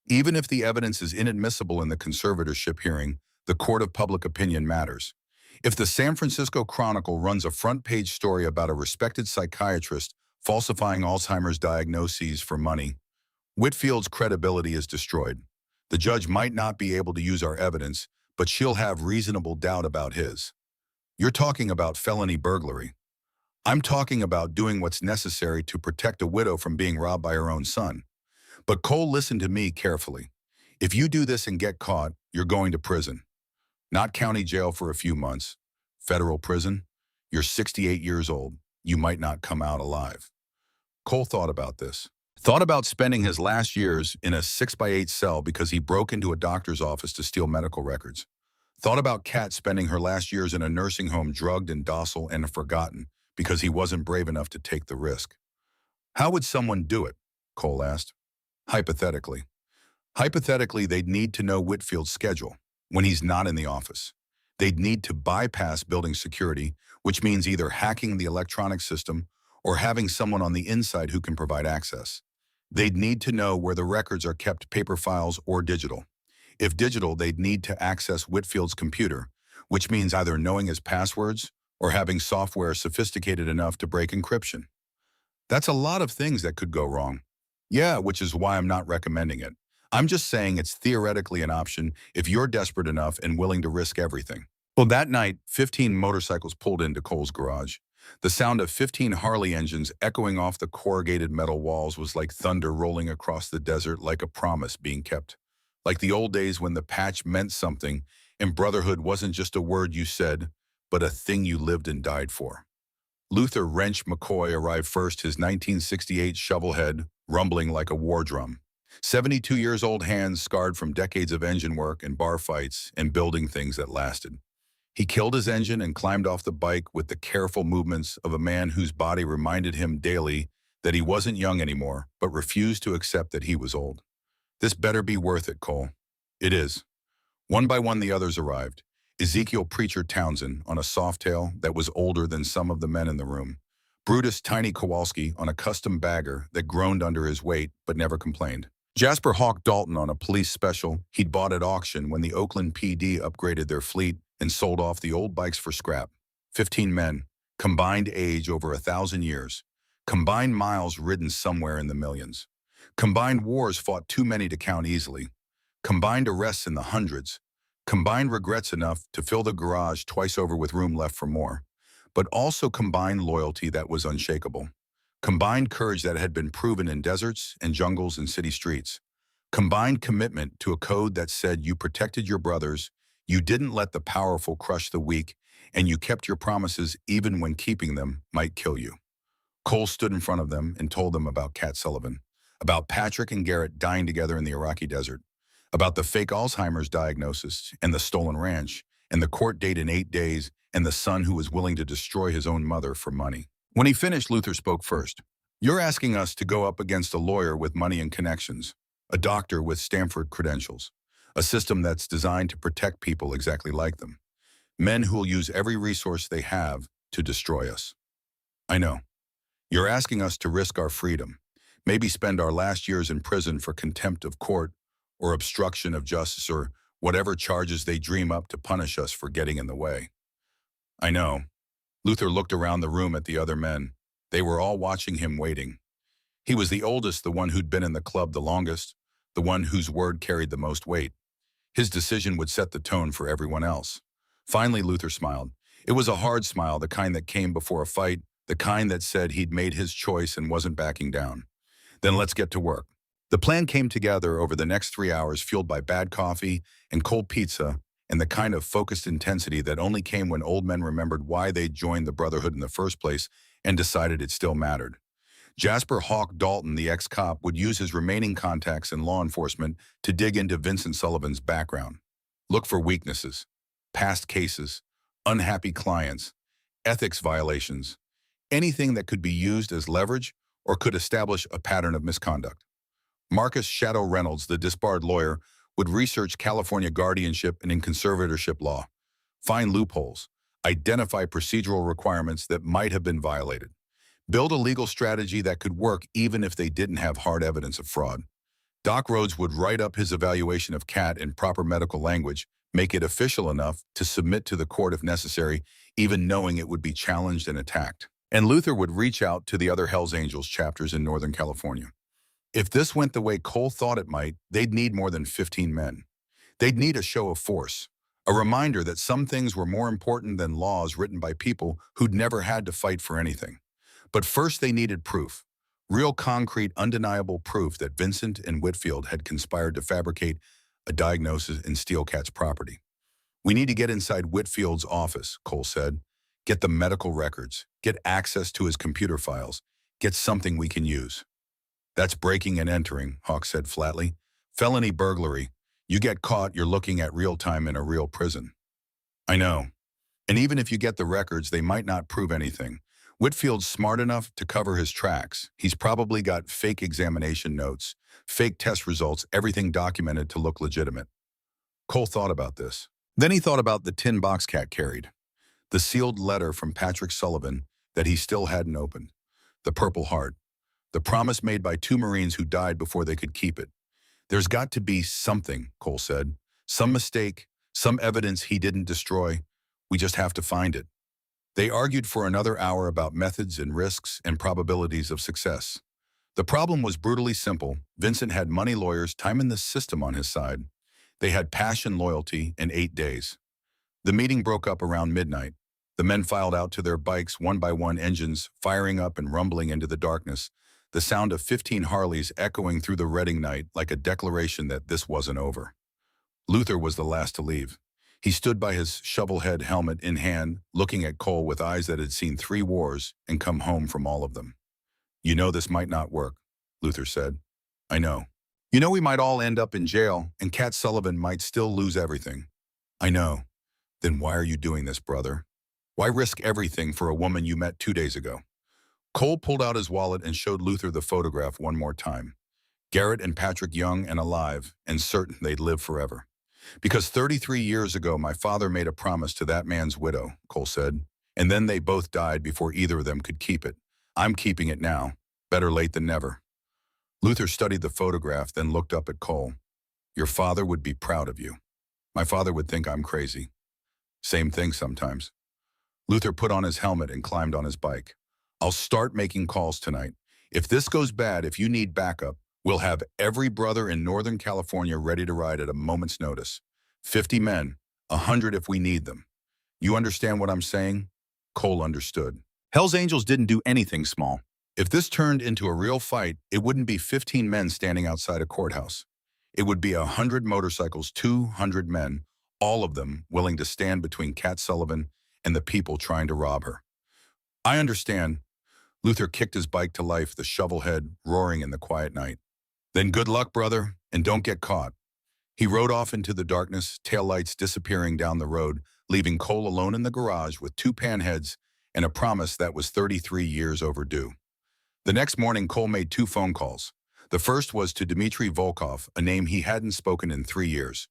Even if the evidence is inadmissible in the conservatorship hearing, the court of public opinion matters. If the San Francisco Chronicle runs a front-page story about a respected psychiatrist falsifying Alzheimer's diagnoses for money, Whitfield's credibility is destroyed. The judge might not be able to use our evidence, but she'll have reasonable doubt about his." "You're talking about felony burglary." "I'm talking about doing what's necessary to protect a widow from being robbed by her own son." "But Cole, listen to me carefully. If you do this and get caught, you're going to prison. Not county jail for a few months. Federal prison. You're 68 years old. You might not come out alive." Cole thought about this. Thought about spending his last years in a 6x8 cell because he broke into a doctor's office to steal medical records. Thought about Kat spending her last years in a nursing home drugged and docile and forgotten because he wasn't brave enough to take the risk. "How would someone do it?" Cole asked. "Hypothetically. Hypothetically, they'd need to know Whitfield's schedule when he's not in the office. They'd need to bypass building security, which means either hacking the electronic system or having someone on the inside who can provide access. They'd need to know where the records are kept, paper files or digital. If digital, they'd need to access Whitfield's computer, which means either knowing his passwords or having software sophisticated enough to break encryption. That's a lot of things that could go wrong. Yeah, which is why I'm not recommending it. I'm just saying it's theoretically an option if you're desperate enough and willing to risk everything." Well, that night, 15 motorcycles pulled into Cole's garage. The sound of 15 Harley engines echoing off the corrugated metal walls was like thunder rolling across the desert, like a promise being kept. Like the old days when the patch meant something and brotherhood wasn't just a word you said, but a thing you lived and died for. Luther Wrench McCoy arrived first, his 1968 shovelhead rumbling like a war drum. 72 years old, hands scarred from decades of engine work and bar fights and building things that lasted. He killed his engine and climbed off the bike with the careful movements of a man whose body reminded him daily that he wasn't young anymore, but refused to accept that he was old. "This better be worth it, Cole." "It is." One by one, the others arrived. Ezekiel Preacher Townsend on a softail that was older than some of the men in the room. Brutus Tiny Kowalski on a custom bagger that groaned under his weight but never complained. Jasper Hawk Dalton on a police special he'd bought at auction when the Oakland PD upgraded their fleet and sold off the old bikes for scrap. 15 men, combined age over 1,000 years, combined miles ridden somewhere in the millions, combined wars fought too many to count easily, combined arrests in the hundreds, combined regrets enough to fill the garage twice over with room left for more, but also combined loyalty that was unshakable, combined courage that had been proven in deserts and jungles and city streets, combined commitment to a code that said you protected your brothers, you didn't let the powerful crush the weak, and you kept your promises even when keeping them might kill you. Cole stood in front of them and told them about Kat Sullivan, about Patrick and Garrett dying together in the Iraqi desert, about the fake Alzheimer's diagnosis and the stolen ranch, and the court date in 8 days, and the son who was willing to destroy his own mother for money. When he finished, Luther spoke first. "You're asking us to go up against a lawyer with money and connections, a doctor with Stanford credentials, a system that's designed to protect people exactly like them, men who will use every resource they have to destroy us. I know. You're asking us to risk our freedom, maybe spend our last years in prison for contempt of court or obstruction of justice or whatever charges they dream up to punish us for getting in the way. I know." Luther looked around the room at the other men. They were all watching him, waiting. He was the oldest, the one who'd been in the club the longest, the one whose word carried the most weight. His decision would set the tone for everyone else. Finally, Luther smiled. It was a hard smile, the kind that came before a fight, the kind that said he'd made his choice and wasn't backing down. Then let's get to work. The plan came together over the next 3 hours, fueled by bad coffee and cold pizza and the kind of focused intensity that only came when old men remembered why they'd joined the Brotherhood in the first place and decided it still mattered. Jasper Hawk Dalton, the ex-cop, would use his remaining contacts in law enforcement to dig into Vincent Sullivan's background. Look for weaknesses, past cases, unhappy clients, ethics violations, anything that could be used as leverage or could establish a pattern of misconduct. Marcus Shadow Reynolds, the disbarred lawyer, would research California guardianship and in conservatorship law, find loopholes, identify procedural requirements that might have been violated, build a legal strategy that could work even if they didn't have hard evidence of fraud. Doc Rhodes would write up his evaluation of Cat in proper medical language, make it official enough to submit to the court if necessary, even knowing it would be challenged and attacked. And Luther would reach out to the other Hells Angels chapters in Northern California. If this went the way Cole thought it might, they'd need more than 15 men. They'd need a show of force, a reminder that some things were more important than laws written by people who'd never had to fight for anything. But first they needed proof, real concrete, undeniable proof that Vincent and Whitfield had conspired to fabricate a diagnosis and steal Cat's property. We need to get inside Whitfield's office, Cole said. Get the medical records, get access to his computer files, get something we can use. That's breaking and entering, Hawk said flatly. Felony burglary. You get caught, you're looking at real time in a real prison. I know. And even if you get the records, they might not prove anything. Whitfield's smart enough to cover his tracks. He's probably got fake examination notes, fake test results, everything documented to look legitimate. Cole thought about this. Then he thought about the tin box Cat carried. The sealed letter from Patrick Sullivan that he still hadn't opened. The Purple Heart. The promise made by 2 Marines who died before they could keep it. There's got to be something, Cole said. Some mistake, some evidence he didn't destroy. We just have to find it. They argued for another hour about methods and risks and probabilities of success. The problem was brutally simple. Vincent had money, lawyers, time in the system on his side. They had passion, loyalty, and 8 days. The meeting broke up around midnight. The men filed out to their bikes, one by one, engines firing up and rumbling into the darkness, the sound of 15 Harleys echoing through the Reading night like a declaration that this wasn't over. Luther was the last to leave. He stood by his shovel-head helmet in hand, looking at Cole with eyes that had seen 3 wars and come home from all of them. You know this might not work, Luther said. I know. You know we might all end up in jail, and Cat Sullivan might still lose everything. I know. Then why are you doing this, brother? Why risk everything for a woman you met 2 days ago? Cole pulled out his wallet and showed Luther the photograph one more time. Garrett and Patrick young and alive, and certain they'd live forever. Because 33 years ago, my father made a promise to that man's widow, Cole said, and then they both died before either of them could keep it. I'm keeping it now. Better late than never. Luther studied the photograph, then looked up at Cole. Your father would be proud of you. My father would think I'm crazy. Same thing sometimes. Luther put on his helmet and climbed on his bike. I'll start making calls tonight. If this goes bad, if you need backup, we'll have every brother in Northern California ready to ride at a moment's notice. 50 men, 100 if we need them. You understand what I'm saying? Cole understood. Hell's Angels didn't do anything small. If this turned into a real fight, it wouldn't be 15 men standing outside a courthouse. It would be 100 motorcycles, 200 men, all of them willing to stand between Cat Sullivan and the people trying to rob her. I understand. Luther kicked his bike to life, the shovel head roaring in the quiet night. Then good luck, brother, and don't get caught. He rode off into the darkness, taillights disappearing down the road, leaving Cole alone in the garage with 2 panheads and a promise that was 33 years overdue. The next morning, Cole made 2 phone calls. The first was to Dmitry Volkov, a name he hadn't spoken in 3 years.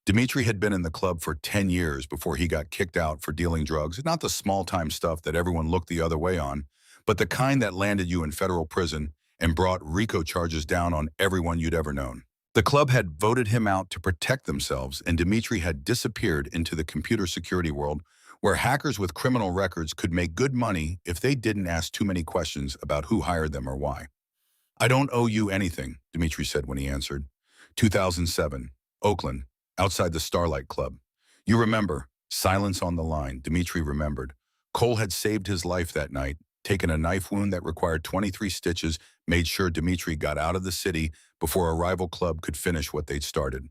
Dmitry had been in the club for 10 years before he got kicked out for dealing drugs, not the small-time stuff that everyone looked the other way on, but the kind that landed you in federal prison and brought RICO charges down on everyone you'd ever known. The club had voted him out to protect themselves, and Dmitry had disappeared into the computer security world where hackers with criminal records could make good money if they didn't ask too many questions about who hired them or why. I don't owe you anything, Dmitry said when he answered. 2007, Oakland, outside the Starlight Club. You remember, silence on the line, Dimitri remembered. Cole had saved his life that night, taken a knife wound that required 23 stitches, made sure Dimitri got out of the city before a rival club could finish what they'd started.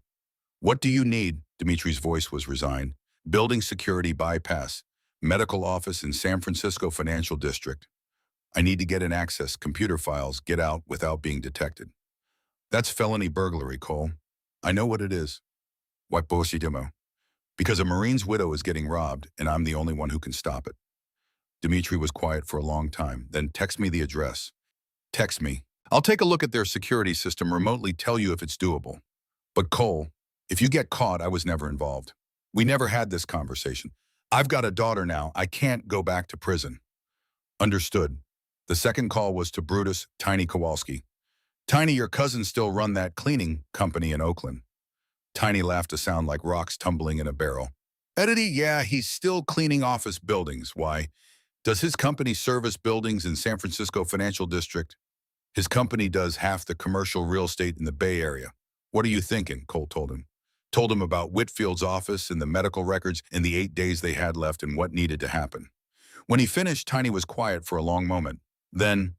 What do you need? Dimitri's voice was resigned. Building security bypass, medical office in San Francisco Financial District. I need to get in access, computer files, get out without being detected. That's felony burglary, Cole. I know what it is. What demo? Because a Marine's widow is getting robbed, and I'm the only one who can stop it. Dimitri was quiet for a long time, then text me the address. Text me. I'll take a look at their security system, remotely tell you if it's doable. But Cole, if you get caught, I was never involved. We never had this conversation. I've got a daughter now. I can't go back to prison. Understood. The second call was to Brutus, Tiny Kowalski. Tiny, your cousin still run that cleaning company in Oakland. Tiny laughed to sound like rocks tumbling in a barrel. Eddie, yeah, he's still cleaning office buildings. Why? Does his company service buildings in San Francisco Financial District? His company does half the commercial real estate in the Bay Area. What are you thinking? Cole told him. Told him about Whitfield's office and the medical records and the 8 days they had left and what needed to happen. When he finished, Tiny was quiet for a long moment. Then,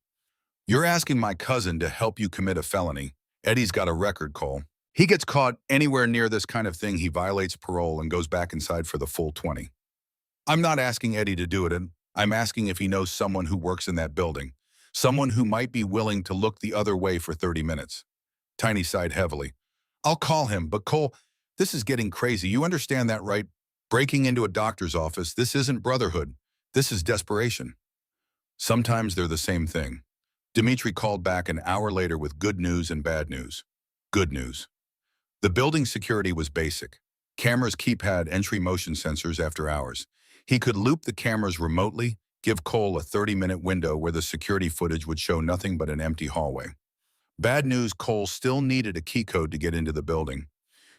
you're asking my cousin to help you commit a felony. Eddie's got a record, Cole. He gets caught anywhere near this kind of thing, he violates parole and goes back inside for the full 20. I'm not asking Eddie to do it, and I'm asking if he knows someone who works in that building. Someone who might be willing to look the other way for 30 minutes. Tiny sighed heavily. I'll call him, but Cole, this is getting crazy. You understand that, right? Breaking into a doctor's office, this isn't brotherhood. This is desperation. Sometimes they're the same thing. Dimitri called back an hour later with good news and bad news. Good news. The building security was basic. Cameras keypad entry motion sensors after hours. He could loop the cameras remotely, give Cole a 30-minute window where the security footage would show nothing but an empty hallway. Bad news, Cole still needed a key code to get into the building.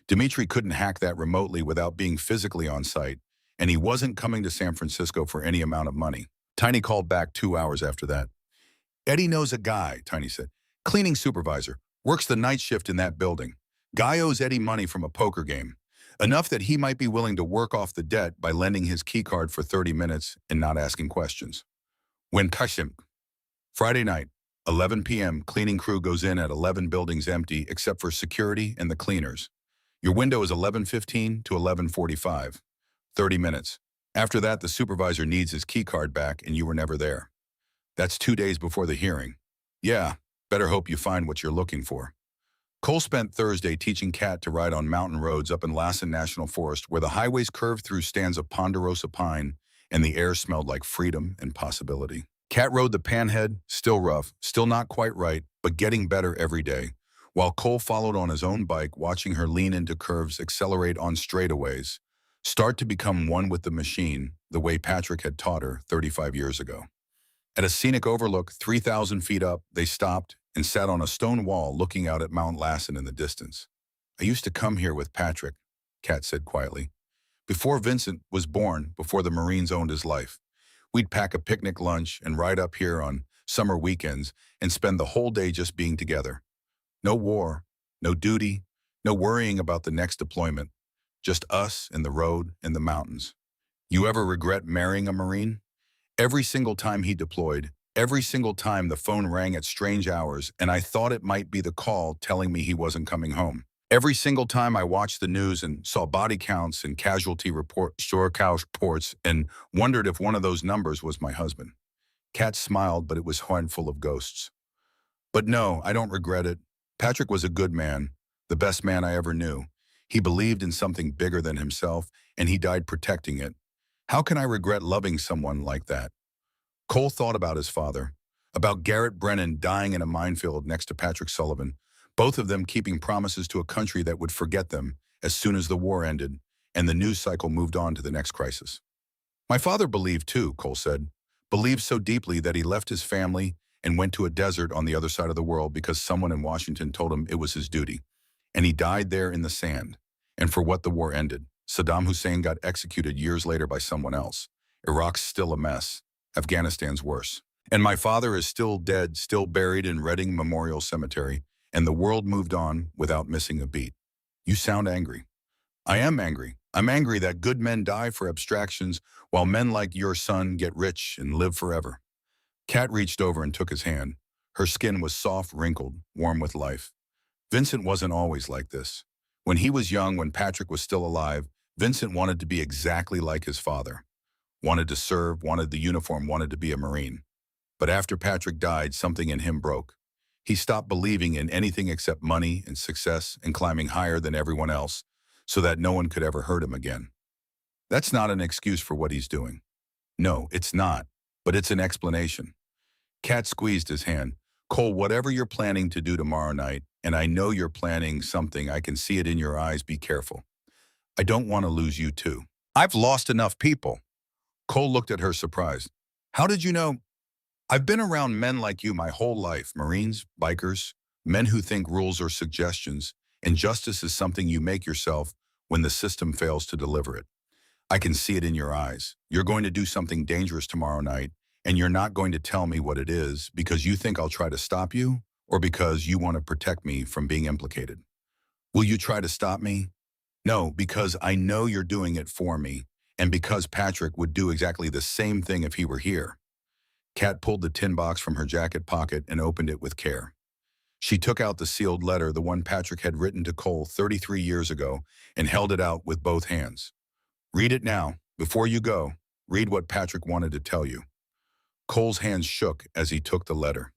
Dimitri couldn't hack that remotely without being physically on site, and he wasn't coming to San Francisco for any amount of money. Tiny called back 2 hours after that. Eddie knows a guy, Tiny said. Cleaning supervisor. Works the night shift in that building. Guy owes Eddie money from a poker game. Enough that he might be willing to work off the debt by lending his keycard for 30 minutes and not asking questions. When Kashim. Friday night, 11 p.m., cleaning crew goes in at 11 buildings empty except for security and the cleaners. Your window is 11:15 to 11:45. 30 minutes. After that, the supervisor needs his keycard back and you were never there. That's 2 days before the hearing. Yeah, better hope you find what you're looking for. Cole spent Thursday teaching Kat to ride on mountain roads up in Lassen National Forest where the highways curved through stands of ponderosa pine and the air smelled like freedom and possibility. Kat rode the panhead, still rough, still not quite right, but getting better every day, while Cole followed on his own bike, watching her lean into curves, accelerate on straightaways, start to become one with the machine, the way Patrick had taught her 35 years ago. At a scenic overlook 3,000 feet up, they stopped and sat on a stone wall looking out at Mount Lassen in the distance. I used to come here with Patrick, Kat said quietly. Before Vincent was born, before the Marines owned his life. We'd pack a picnic lunch and ride up here on summer weekends and spend the whole day just being together. No war, no duty, no worrying about the next deployment. Just us and the road and the mountains. You ever regret marrying a Marine? Every single time he deployed, every single time the phone rang at strange hours and I thought it might be the call telling me he wasn't coming home. Every single time I watched the news and saw body counts and casualty reports and wondered if one of those numbers was my husband. Kat smiled, but it was full of ghosts. But no, I don't regret it. Patrick was a good man, the best man I ever knew. He believed in something bigger than himself, and he died protecting it. How can I regret loving someone like that? Cole thought about his father, about Garrett Brennan dying in a minefield next to Patrick Sullivan, both of them keeping promises to a country that would forget them as soon as the war ended and the news cycle moved on to the next crisis. My father believed too, Cole said, believed so deeply that he left his family and went to a desert on the other side of the world because someone in Washington told him it was his duty. And he died there in the sand. And for what the war ended, Saddam Hussein got executed years later by someone else. Iraq's still a mess. Afghanistan's worse. And my father is still dead, still buried in Reading Memorial Cemetery. and the world moved on without missing a beat. You sound angry. I am angry. I'm angry that good men die for abstractions while men like your son get rich and live forever. Kat reached over and took his hand. Her skin was soft, wrinkled, warm with life. Vincent wasn't always like this. When he was young, when Patrick was still alive, Vincent wanted to be exactly like his father. Wanted to serve, wanted the uniform, wanted to be a Marine. But after Patrick died, something in him broke. He stopped believing in anything except money and success and climbing higher than everyone else so that no one could ever hurt him again. That's not an excuse for what he's doing. No, it's not, but it's an explanation. Kat squeezed his hand. Cole, whatever you're planning to do tomorrow night, and I know you're planning something, I can see it in your eyes, be careful. I don't want to lose you too. I've lost enough people. Cole looked at her surprised. How did you know? I've been around men like you my whole life, Marines, bikers, men who think rules are suggestions, and justice is something you make yourself when the system fails to deliver it. I can see it in your eyes. You're going to do something dangerous tomorrow night, and you're not going to tell me what it is because you think I'll try to stop you or because you want to protect me from being implicated. Will you try to stop me? No, because I know you're doing it for me, and because Patrick would do exactly the same thing if he were here. Kat pulled the tin box from her jacket pocket and opened it with care. She took out the sealed letter, the one Patrick had written to Cole 33 years ago, and held it out with both hands. Read it now. Before you go, read what Patrick wanted to tell you. Cole's hands shook as he took the letter.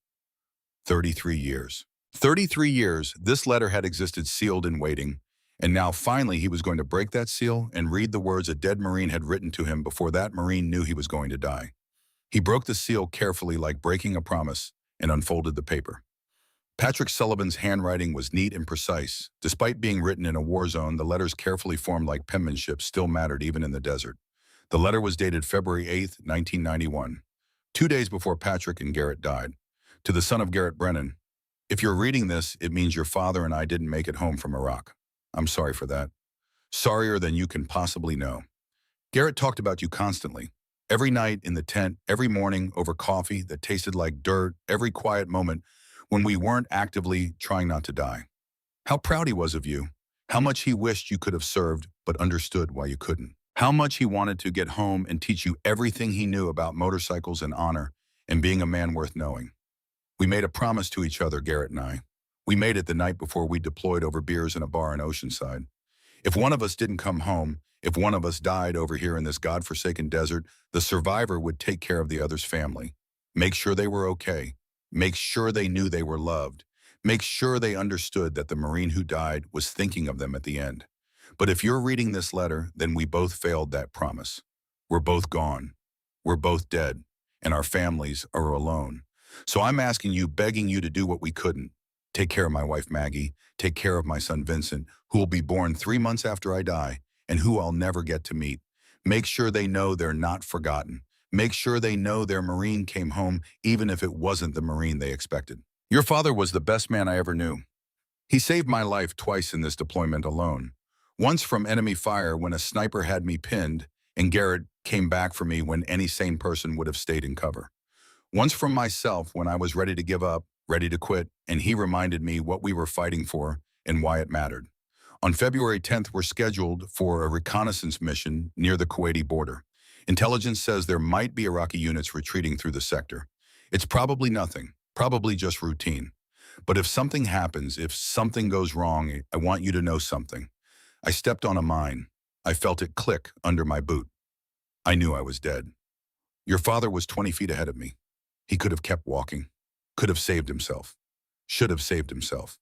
33 years. 33 years, this letter had existed sealed in waiting, and now finally he was going to break that seal and read the words a dead Marine had written to him before that Marine knew he was going to die. He broke the seal carefully like breaking a promise and unfolded the paper. Patrick Sullivan's handwriting was neat and precise. Despite being written in a war zone, the letters carefully formed like penmanship still mattered even in the desert. The letter was dated February 8, 1991, 2 days before Patrick and Garrett died. To the son of Garrett, Brennan, if you're reading this, it means your father and I didn't make it home from Iraq. I'm sorry for that. Sorrier than you can possibly know. Garrett talked about you constantly. Every night in the tent, every morning over coffee that tasted like dirt, every quiet moment when we weren't actively trying not to die. How proud he was of you. How much he wished you could have served but understood why you couldn't. How much he wanted to get home and teach you everything he knew about motorcycles and honor and being a man worth knowing. We made a promise to each other, Garrett and I. We made it the night before we deployed over beers in a bar in Oceanside. If one of us didn't come home, if one of us died over here in this godforsaken desert, the survivor would take care of the other's family. Make sure they were okay. Make sure they knew they were loved. Make sure they understood that the Marine who died was thinking of them at the end. But if you're reading this letter, then we both failed that promise. We're both gone. We're both dead. And our families are alone. So I'm asking you, begging you to do what we couldn't. Take care of my wife, Maggie. Take care of my son, Vincent, who will be born 3 months after I die and who I'll never get to meet. Make sure they know they're not forgotten. Make sure they know their Marine came home even if it wasn't the Marine they expected. Your father was the best man I ever knew. He saved my life twice in this deployment alone. Once from enemy fire when a sniper had me pinned, and Garrett came back for me when any sane person would have stayed in cover. Once from myself when I was ready to give up, ready to quit, and he reminded me what we were fighting for and why it mattered. On February 10th, we're scheduled for a reconnaissance mission near the Kuwaiti border. Intelligence says there might be Iraqi units retreating through the sector. It's probably nothing, probably just routine. But if something happens, if something goes wrong, I want you to know something. I stepped on a mine. I felt it click under my boot. I knew I was dead. Your father was 20 feet ahead of me. He could have kept walking, could have saved himself, should have saved himself.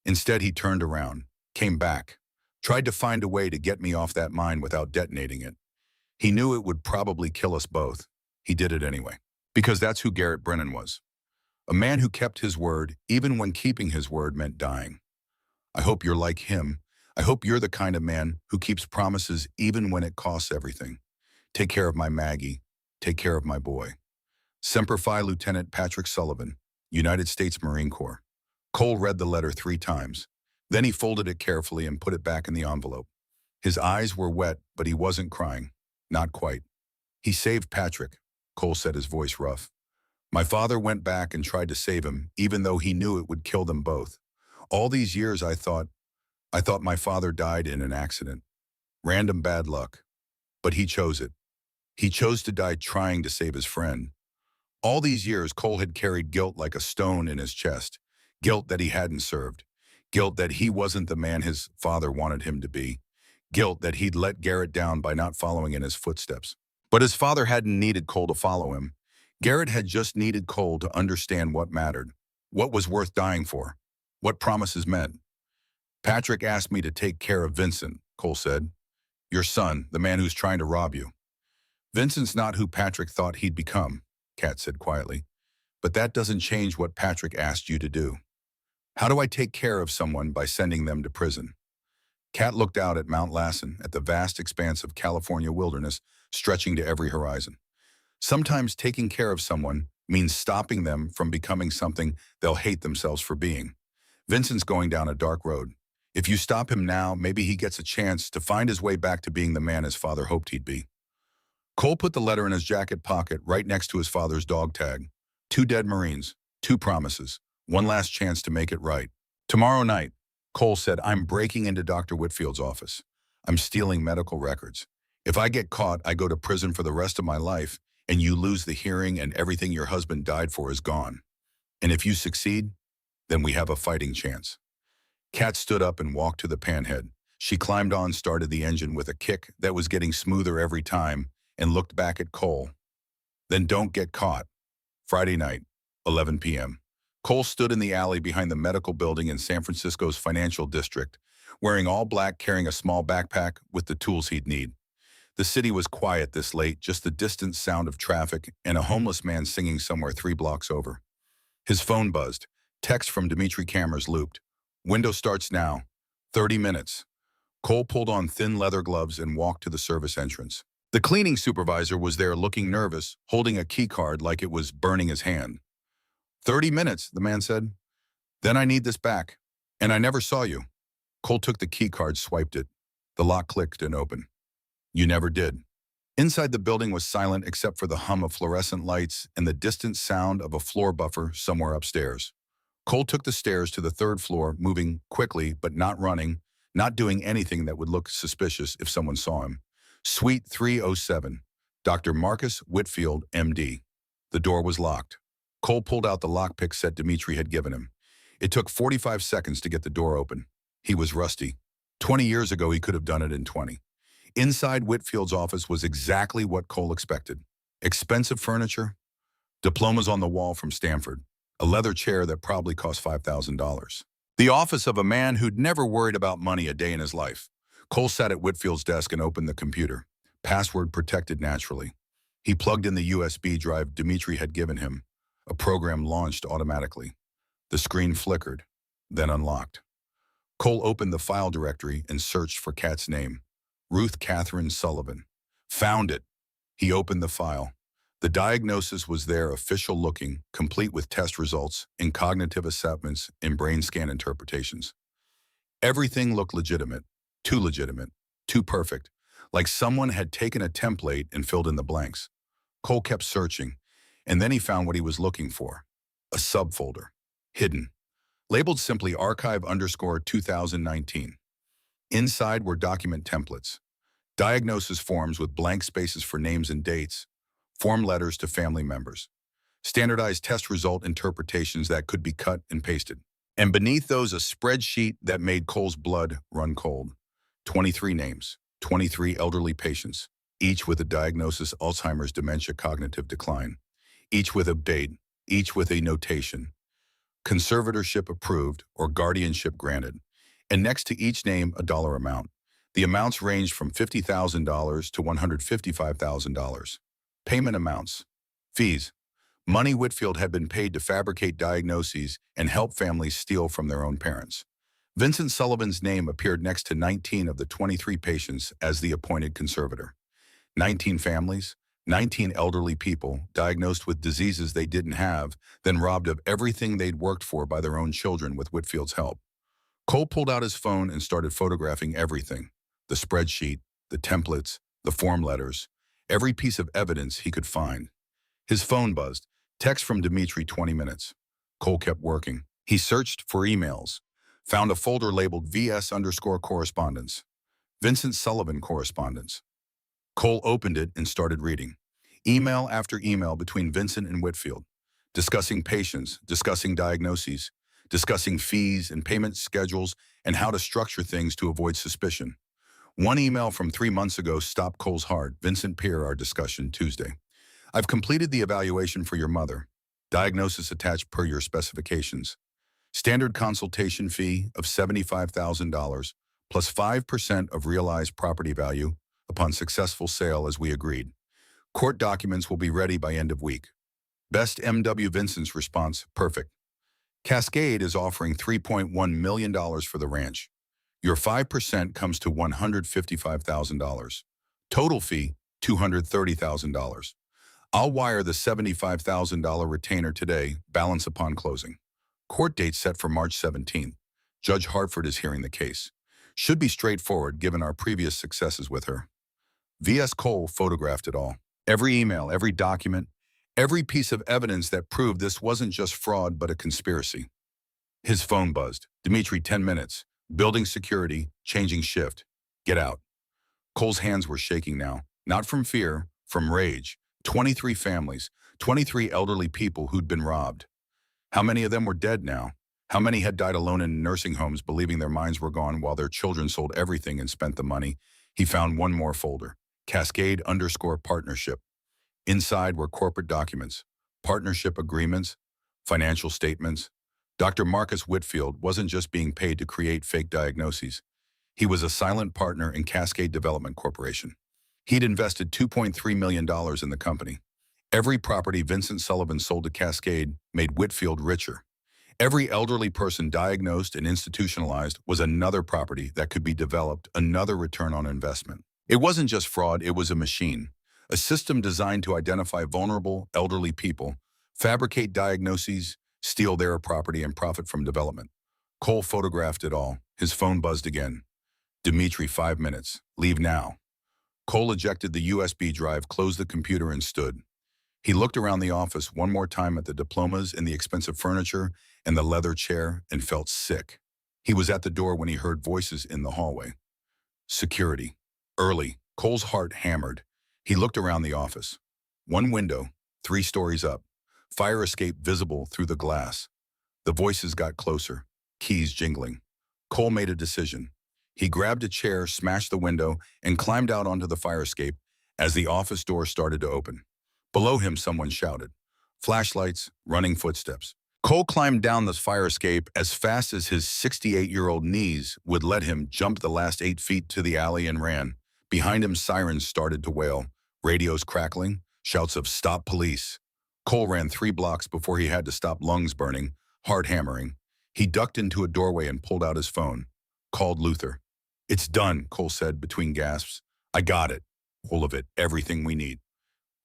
Instead, he turned around, came back, tried to find a way to get me off that mine without detonating it. He knew it would probably kill us both. He did it anyway, because that's who Garrett Brennan was. A man who kept his word, even when keeping his word meant dying. I hope you're like him. I hope you're the kind of man who keeps promises even when it costs everything. Take care of my Maggie. Take care of my boy. Semper Fi, Lieutenant Patrick Sullivan, United States Marine Corps. Cole read the letter 3 times. Then he folded it carefully and put it back in the envelope. His eyes were wet, but he wasn't crying. Not quite. He saved Patrick, Cole said, his voice rough. My father went back and tried to save him, even though he knew it would kill them both. All these years I thought my father died in an accident. Random bad luck. But he chose it. He chose to die trying to save his friend. All these years, Cole had carried guilt like a stone in his chest. Guilt that he hadn't served. Guilt that he wasn't the man his father wanted him to be. Guilt that he'd let Garrett down by not following in his footsteps. But his father hadn't needed Cole to follow him. Garrett had just needed Cole to understand what mattered, what was worth dying for, what promises meant. Patrick asked me to take care of Vincent, Cole said. Your son, the man who's trying to rob you. Vincent's not who Patrick thought he'd become, Kat said quietly. But that doesn't change what Patrick asked you to do. How do I take care of someone by sending them to prison? Kat looked out at Mount Lassen, at the vast expanse of California wilderness stretching to every horizon. Sometimes taking care of someone means stopping them from becoming something they'll hate themselves for being. Vincent's going down a dark road. If you stop him now, maybe he gets a chance to find his way back to being the man his father hoped he'd be. Cole put the letter in his jacket pocket right next to his father's dog tag. 2 dead Marines, 2 promises, 1 last chance to make it right. Tomorrow night, Cole said, I'm breaking into Dr. Whitfield's office. I'm stealing medical records. If I get caught, I go to prison for the rest of my life, and you lose the hearing and everything your husband died for is gone. And if you succeed, then we have a fighting chance. Kat stood up and walked to the panhead. She climbed on, started the engine with a kick that was getting smoother every time, and looked back at Cole. Then don't get caught. Friday night, 11 p.m. Cole stood in the alley behind the medical building in San Francisco's financial district, wearing all black, carrying a small backpack with the tools he'd need. The city was quiet this late, just the distant sound of traffic and a homeless man singing somewhere 3 blocks over. His phone buzzed. Text from Dimitri cameras looped. Window starts now. 30 minutes. Cole pulled on thin leather gloves and walked to the service entrance. The cleaning supervisor was there looking nervous, holding a key card like it was burning his hand. 30 minutes, the man said. Then I need this back. And I never saw you. Cole took the key card, swiped it. The lock clicked and opened. You never did. Inside the building was silent except for the hum of fluorescent lights and the distant sound of a floor buffer somewhere upstairs. Cole took the stairs to the 3rd floor, moving quickly but not running, not doing anything that would look suspicious if someone saw him. Suite 307, Dr. Marcus Whitfield, MD. The door was locked. Cole pulled out the lockpick set Dimitri had given him. It took 45 seconds to get the door open. He was rusty. 20 years ago, he could have done it in 20. Inside Whitfield's office was exactly what Cole expected. Expensive furniture, diplomas on the wall from Stanford, a leather chair that probably cost $5,000. The office of a man who'd never worried about money a day in his life. Cole sat at Whitfield's desk and opened the computer, password protected naturally. He plugged in the USB drive Dimitri had given him. A program launched automatically. The screen flickered, then unlocked. Cole opened the file directory and searched for Kat's name. Ruth Catherine Sullivan. Found it. He opened the file. The diagnosis was there, official looking, complete with test results, and cognitive assessments and brain scan interpretations. Everything looked legitimate, too perfect, like someone had taken a template and filled in the blanks. Cole kept searching, and then he found what he was looking for. A subfolder. Hidden. Labeled simply archive_2019. Inside were document templates, diagnosis forms with blank spaces for names and dates, form letters to family members, standardized test result interpretations that could be cut and pasted. And beneath those, a spreadsheet that made Cole's blood run cold. 23 names, 23 elderly patients, each with a diagnosis: Alzheimer's, dementia, cognitive decline, each with a date, each with a notation: conservatorship approved or guardianship granted. And next to each name, a dollar amount. The amounts ranged from $50,000 to $155,000. Payment amounts. Fees. Money Whitfield had been paid to fabricate diagnoses and help families steal from their own parents. Vincent Sullivan's name appeared next to 19 of the 23 patients as the appointed conservator. 19 families, 19 elderly people diagnosed with diseases they didn't have, then robbed of everything they'd worked for by their own children with Whitfield's help. Cole pulled out his phone and started photographing everything: the spreadsheet, the templates, the form letters, every piece of evidence he could find. His phone buzzed. Text from Dimitri, 20 minutes. Cole kept working. He searched for emails, Found a folder labeled VS_correspondence. Vincent Sullivan correspondence. Cole opened it and started reading. Email after email between Vincent and Whitfield, discussing patients, discussing diagnoses, discussing fees and payment schedules, and how to structure things to avoid suspicion. One email from 3 months ago stopped Cole's heart. Vincent Peer, our discussion, Tuesday. I've completed the evaluation for your mother. Diagnosis attached per your specifications. Standard consultation fee of $75,000 plus 5% of realized property value upon successful sale as we agreed. Court documents will be ready by end of week. Best M.W. Vincent's response, perfect. Cascade is offering $3.1 million for the ranch. Your 5% comes to $155,000. Total fee, $230,000. I'll wire the $75,000 retainer today, balance upon closing. Court date set for March 17th. Judge Hartford is hearing the case. Should be straightforward given our previous successes with her. V.S. Cole photographed it all. Every email, every document, every piece of evidence that proved this wasn't just fraud but a conspiracy. His phone buzzed. Dimitri, 10 minutes. Building security, changing shift. Get out. Cole's hands were shaking now, not from fear, from rage. 23 families, 23 elderly people who'd been robbed. How many of them were dead now? How many had died alone in nursing homes believing their minds were gone while their children sold everything and spent the money? He found one more folder. Cascade_partnership. Inside were corporate documents, partnership agreements, financial statements. Dr. Marcus Whitfield wasn't just being paid to create fake diagnoses. He was a silent partner in Cascade Development Corporation. He'd invested $2.3 million in the company. Every property Vincent Sullivan sold to Cascade made Whitfield richer. Every elderly person diagnosed and institutionalized was another property that could be developed, another return on investment. It wasn't just fraud, it was a machine. A system designed to identify vulnerable, elderly people, fabricate diagnoses, steal their property, and profit from development. Cole photographed it all. His phone buzzed again. Dimitri, 5 minutes. Leave now. Cole ejected the USB drive, closed the computer, and stood. He looked around the office one more time at the diplomas and the expensive furniture and the leather chair and felt sick. He was at the door when he heard voices in the hallway. Security. Early. Cole's heart hammered. He looked around the office. One window, 3 stories up. Fire escape visible through the glass. The voices got closer, keys jingling. Cole made a decision. He grabbed a chair, smashed the window, and climbed out onto the fire escape as the office door started to open. Below him, someone shouted. Flashlights, running footsteps. Cole climbed down the fire escape as fast as his 68-year-old knees would let him, jump the last 8 feet to the alley and ran. Behind him, sirens started to wail, radios crackling, shouts of "Stop police." Cole ran 3 blocks before he had to stop, lungs burning, heart hammering. He ducked into a doorway and pulled out his phone. Called Luther. It's done, Cole said between gasps. I got it. All of it. Everything we need.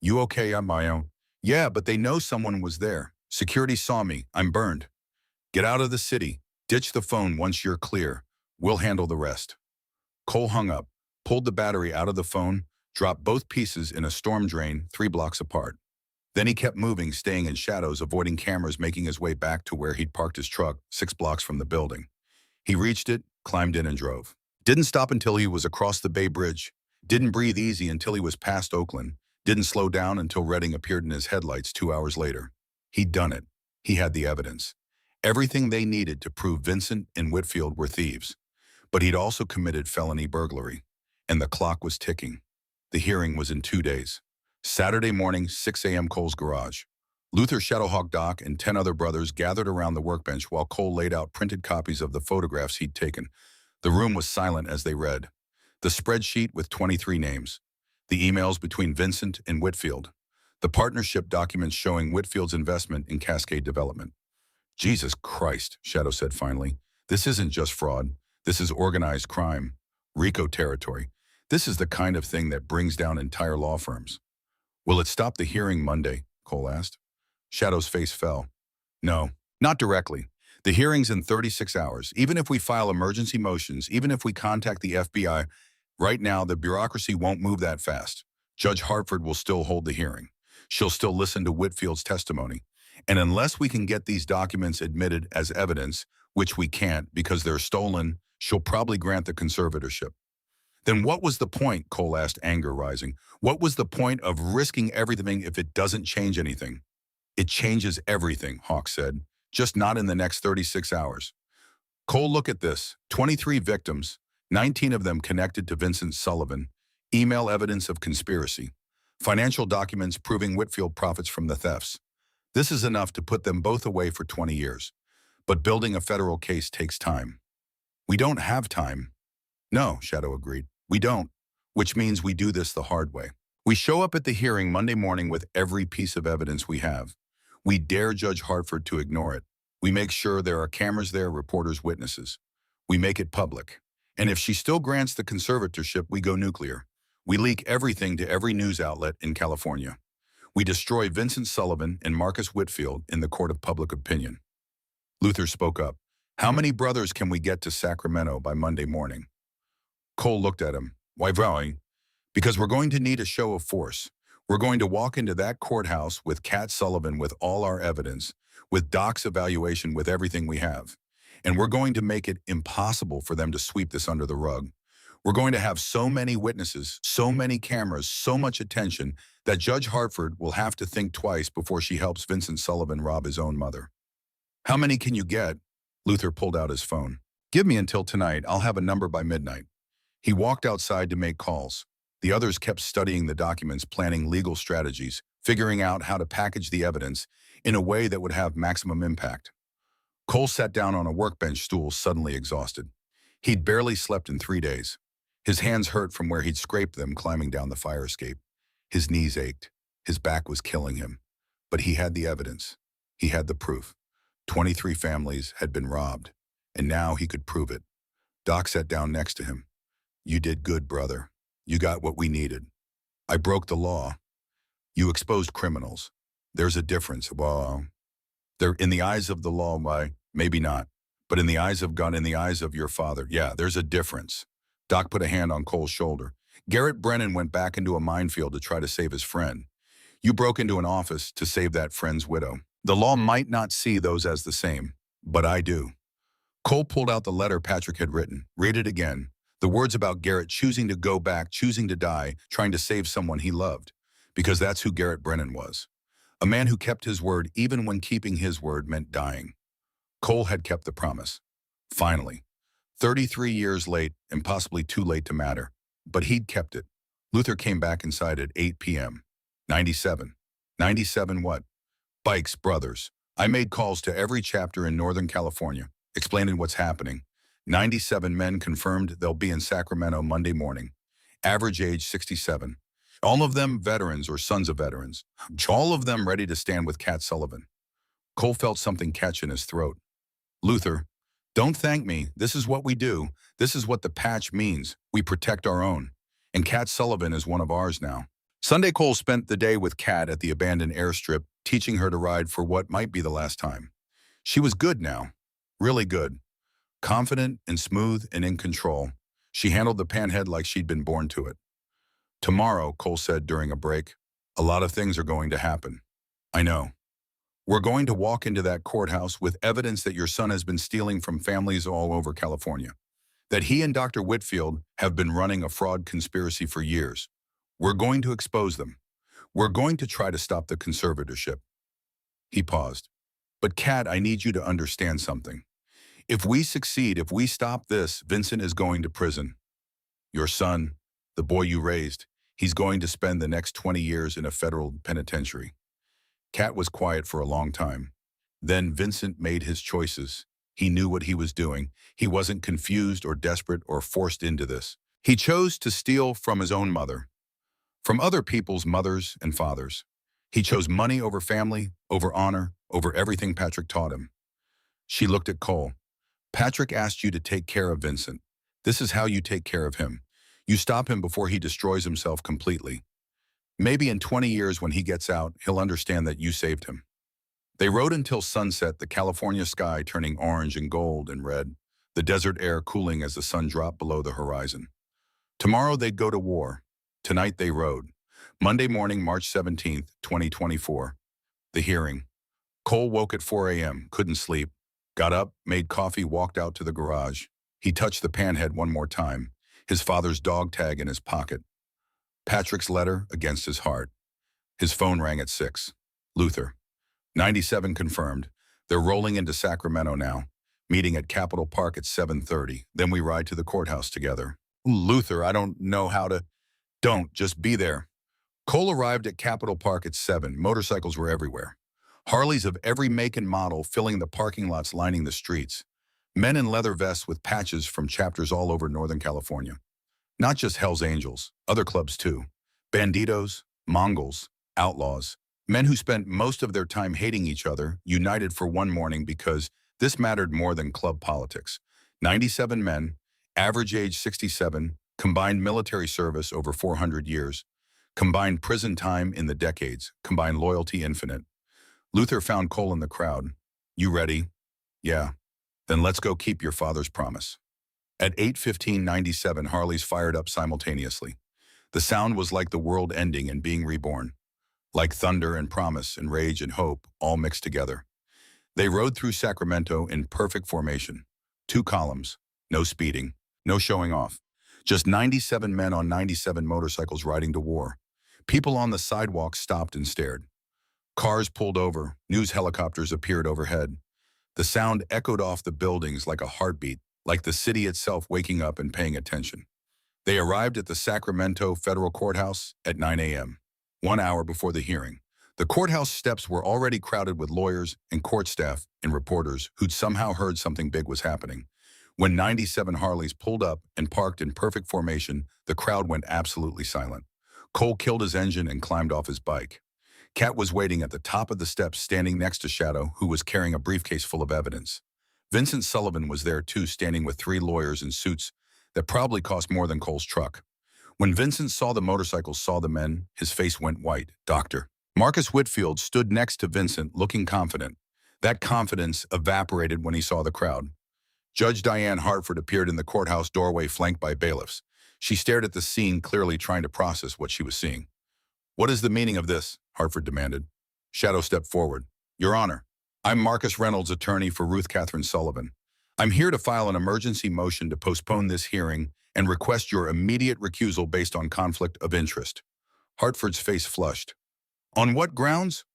You okay, Amayo? Yeah, but they know someone was there. Security saw me. I'm burned. Get out of the city. Ditch the phone once you're clear. We'll handle the rest. Cole hung up, pulled the battery out of the phone, dropped both pieces in a storm drain 3 blocks apart. Then he kept moving, staying in shadows, avoiding cameras, making his way back to where he'd parked his truck 6 blocks from the building. He reached it, climbed in, and drove. Didn't stop until he was across the Bay Bridge. Didn't breathe easy until he was past Oakland. Didn't slow down until Redding appeared in his headlights 2 hours later. He'd done it. He had the evidence. Everything they needed to prove Vincent and Whitfield were thieves. But he'd also committed felony burglary. And the clock was ticking. The hearing was in 2 days. Saturday morning, 6 a.m. Cole's garage. Luther, Shadowhawk Doc, and 10 other brothers gathered around the workbench while Cole laid out printed copies of the photographs he'd taken. The room was silent as they read. The spreadsheet with 23 names. The emails between Vincent and Whitfield. The partnership documents showing Whitfield's investment in Cascade Development. Jesus Christ, Shadow said finally. This isn't just fraud. This is organized crime. RICO territory. This is the kind of thing that brings down entire law firms. Will it stop the hearing Monday? Cole asked. Shadow's face fell. No, not directly. The hearing's in 36 hours. Even if we file emergency motions, even if we contact the FBI, right now the bureaucracy won't move that fast. Judge Hartford will still hold the hearing. She'll still listen to Whitfield's testimony. And unless we can get these documents admitted as evidence, which we can't because they're stolen, she'll probably grant the conservatorship. Then what was the point, Cole asked, anger rising. What was the point of risking everything if it doesn't change anything? It changes everything, Hawk said, just not in the next 36 hours. Cole, look at this. 23 victims, 19 of them connected to Vincent Sullivan, email evidence of conspiracy, financial documents proving Whitfield profits from the thefts. This is enough to put them both away for 20 years. But building a federal case takes time. We don't have time. No, Shadow agreed. We don't, which means we do this the hard way. We show up at the hearing Monday morning with every piece of evidence we have. We dare Judge Hartford to ignore it. We make sure there are cameras there, reporters, witnesses. We make it public. And if she still grants the conservatorship, we go nuclear. We leak everything to every news outlet in California. We destroy Vincent Sullivan and Marcus Whitfield in the court of public opinion. Luther spoke up. How many brothers can we get to Sacramento by Monday morning? Cole looked at him. Why, vowing? Because we're going to need a show of force. We're going to walk into that courthouse with Cat Sullivan with all our evidence, with Doc's evaluation, with everything we have. And we're going to make it impossible for them to sweep this under the rug. We're going to have so many witnesses, so many cameras, so much attention that Judge Hartford will have to think twice before she helps Vincent Sullivan rob his own mother. How many can you get? Luther pulled out his phone. Give me until tonight. I'll have a number by midnight. He walked outside to make calls. The others kept studying the documents, planning legal strategies, figuring out how to package the evidence in a way that would have maximum impact. Cole sat down on a workbench stool, suddenly exhausted. He'd barely slept in 3 days. His hands hurt from where he'd scraped them climbing down the fire escape. His knees ached. His back was killing him. But he had the evidence. He had the proof. 23 families had been robbed, and now he could prove it. Doc sat down next to him. You did good, brother. You got what we needed. I broke the law. You exposed criminals. There's a difference. Well, they're in the eyes of the law, why? Maybe not. But in the eyes of God, in the eyes of your father, yeah, there's a difference. Doc put a hand on Cole's shoulder. Garrett Brennan went back into a minefield to try to save his friend. You broke into an office to save that friend's widow. The law might not see those as the same, but I do. Cole pulled out the letter Patrick had written. Read it again. The words about Garrett choosing to go back, choosing to die, trying to save someone he loved. Because that's who Garrett Brennan was. A man who kept his word even when keeping his word meant dying. Cole had kept the promise. Finally. 33 years late and possibly too late to matter. But he'd kept it. Luther came back inside at 8 p.m. 97. 97 what? Bikes, brothers. I made calls to every chapter in Northern California, explaining what's happening. 97 men confirmed they'll be in Sacramento Monday morning. Average age 67. All of them veterans or sons of veterans. All of them ready to stand with Cat Sullivan. Cole felt something catch in his throat. Luther, don't thank me. This is what we do. This is what the patch means. We protect our own. And Cat Sullivan is one of ours now. Sunday, Cole spent the day with Cat at the abandoned airstrip, teaching her to ride for what might be the last time. She was good now. Really good. Confident and smooth and in control. She handled the panhead like she'd been born to it. Tomorrow, Cole said during a break, a lot of things are going to happen. I know. We're going to walk into that courthouse with evidence that your son has been stealing from families all over California. That he and Dr. Whitfield have been running a fraud conspiracy for years. We're going to expose them. We're going to try to stop the conservatorship. He paused. But Kat, I need you to understand something. If we succeed, if we stop this, Vincent is going to prison. Your son, the boy you raised, he's going to spend the next 20 years in a federal penitentiary. Kat was quiet for a long time. Then Vincent made his choices. He knew what he was doing. He wasn't confused or desperate or forced into this. He chose to steal from his own mother, from other people's mothers and fathers. He chose money over family, over honor, over everything Patrick taught him. She looked at Cole. Patrick asked you to take care of Vincent. This is how you take care of him. You stop him before he destroys himself completely. Maybe in 20 years when he gets out, he'll understand that you saved him. They rode until sunset, the California sky turning orange and gold and red, the desert air cooling as the sun dropped below the horizon. Tomorrow they'd go to war. Tonight they rode. Monday morning, March 17th, 2024. The hearing. Cole woke at 4 a.m., couldn't sleep. Got up, made coffee, walked out to the garage. He touched the panhead one more time, his father's dog tag in his pocket. Patrick's letter against his heart. His phone rang at 6. Luther. 97 confirmed. They're rolling into Sacramento now. Meeting at Capitol Park at 7:30. Then we ride to the courthouse together. Luther, I don't know how to... Don't, just be there. Cole arrived at Capitol Park at 7. Motorcycles were everywhere. Harleys of every make and model filling the parking lots lining the streets. Men in leather vests with patches from chapters all over Northern California. Not just Hell's Angels, other clubs too. Banditos, Mongols, outlaws. Men who spent most of their time hating each other, united for one morning because this mattered more than club politics. 97 men, average age 67, combined military service over 400 years, combined prison time in the decades, combined loyalty infinite. Luther found Cole in the crowd. You ready? Yeah. Then let's go keep your father's promise. At 8:15:97, Harleys fired up simultaneously. The sound was like the world ending and being reborn. Like thunder and promise and rage and hope, all mixed together. They rode through Sacramento in perfect formation. 2 columns, no speeding, no showing off. Just 97 men on 97 motorcycles riding to war. People on the sidewalk stopped and stared. Cars pulled over, news helicopters appeared overhead. The sound echoed off the buildings like a heartbeat, like the city itself waking up and paying attention. They arrived at the Sacramento Federal Courthouse at 9 a.m., 1 hour before the hearing. The courthouse steps were already crowded with lawyers and court staff and reporters who'd somehow heard something big was happening. When 97 Harleys pulled up and parked in perfect formation, the crowd went absolutely silent. Cole killed his engine and climbed off his bike. Kat was waiting at the top of the steps, standing next to Shadow, who was carrying a briefcase full of evidence. Vincent Sullivan was there too, standing with 3 lawyers in suits that probably cost more than Cole's truck. When Vincent saw the motorcycles, saw the men, his face went white. Doctor. Marcus Whitfield stood next to Vincent, looking confident. That confidence evaporated when he saw the crowd. Judge Diane Hartford appeared in the courthouse doorway, flanked by bailiffs. She stared at the scene, clearly trying to process what she was seeing. What is the meaning of this? Hartford demanded. Shadow stepped forward. Your Honor, I'm Marcus Reynolds, attorney for Ruth Catherine Sullivan. I'm here to file an emergency motion to postpone this hearing and request your immediate recusal based on conflict of interest. Hartford's face flushed. On what grounds?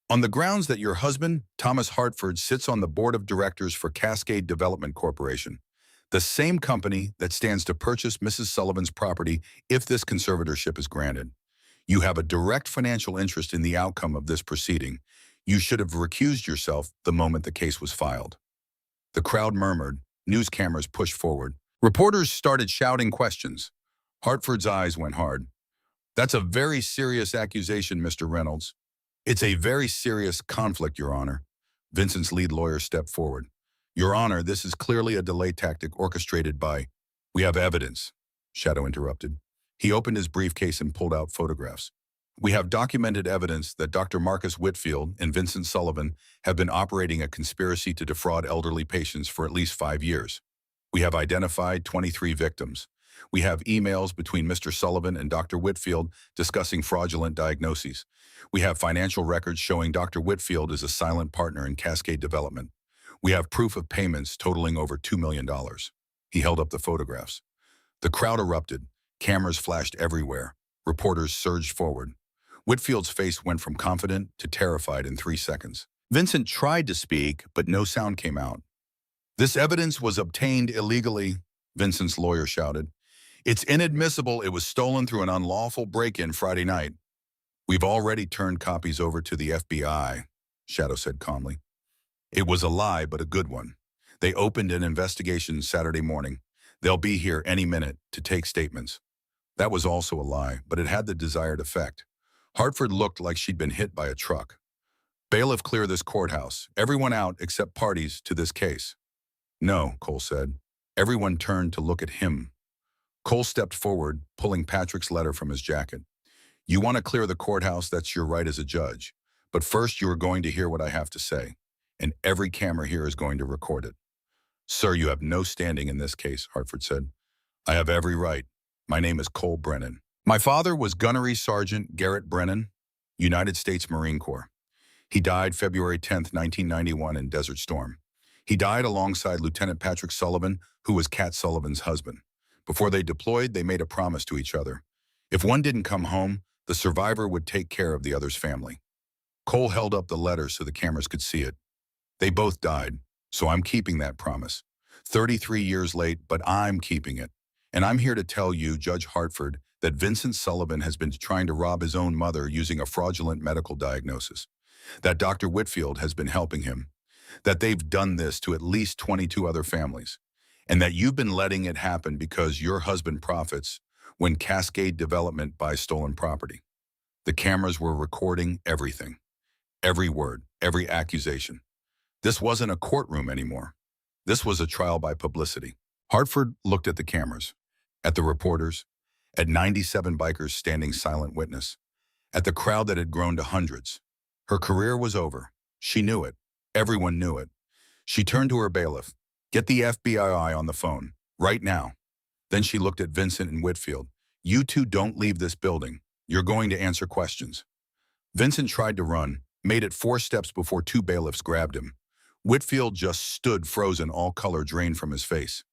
On the grounds that your husband, Thomas Hartford, sits on the board of directors for Cascade Development Corporation, the same company that stands to purchase Mrs. Sullivan's property if this conservatorship is granted. You have a direct financial interest in the outcome of this proceeding. You should have recused yourself the moment the case was filed. The crowd murmured. News cameras pushed forward. Reporters started shouting questions. Hartford's eyes went hard. That's a very serious accusation, Mr. Reynolds. It's a very serious conflict, Your Honor. Vincent's lead lawyer stepped forward. Your Honor, this is clearly a delay tactic orchestrated by... We have evidence, Shadow interrupted. He opened his briefcase and pulled out photographs. We have documented evidence that Dr. Marcus Whitfield and Vincent Sullivan have been operating a conspiracy to defraud elderly patients for at least 5 years. We have identified 23 victims. We have emails between Mr. Sullivan and Dr. Whitfield discussing fraudulent diagnoses. We have financial records showing Dr. Whitfield is a silent partner in Cascade Development. We have proof of payments totaling over $2 million. He held up the photographs. The crowd erupted. Cameras flashed everywhere. Reporters surged forward. Whitfield's face went from confident to terrified in 3 seconds. Vincent tried to speak, but no sound came out. This evidence was obtained illegally, Vincent's lawyer shouted. It's inadmissible. It was stolen through an unlawful break-in Friday night. We've already turned copies over to the FBI, Shadow said calmly. It was a lie, but a good one. They opened an investigation Saturday morning. They'll be here any minute to take statements. That was also a lie, but it had the desired effect. Hartford looked like she'd been hit by a truck. Bailiff, clear this courthouse. Everyone out except parties to this case. No, Cole said. Everyone turned to look at him. Cole stepped forward, pulling Patrick's letter from his jacket. You want to clear the courthouse, that's your right as a judge. But first you are going to hear what I have to say, and every camera here is going to record it. Sir, you have no standing in this case, Hartford said. I have every right. My name is Cole Brennan. My father was Gunnery Sergeant Garrett Brennan, United States Marine Corps. He died February 10, 1991 in Desert Storm. He died alongside Lieutenant Patrick Sullivan, who was Kat Sullivan's husband. Before they deployed, they made a promise to each other. If one didn't come home, the survivor would take care of the other's family. Cole held up the letter so the cameras could see it. They both died, so I'm keeping that promise. 33 years late, but I'm keeping it. And I'm here to tell you, Judge Hartford, that Vincent Sullivan has been trying to rob his own mother using a fraudulent medical diagnosis. That Dr. Whitfield has been helping him. That they've done this to at least 22 other families. And that you've been letting it happen because your husband profits when Cascade Development buys stolen property. The cameras were recording everything. Every word, every accusation. This wasn't a courtroom anymore. This was a trial by publicity. Hartford looked at the cameras, at the reporters, at 97 bikers standing silent witness, at the crowd that had grown to hundreds. Her career was over. She knew it. Everyone knew it. She turned to her bailiff. Get the FBI on the phone, right now. Then she looked at Vincent and Whitfield. You two don't leave this building. You're going to answer questions. Vincent tried to run, made it 4 steps before 2 bailiffs grabbed him. Whitfield just stood frozen, all color drained from his face.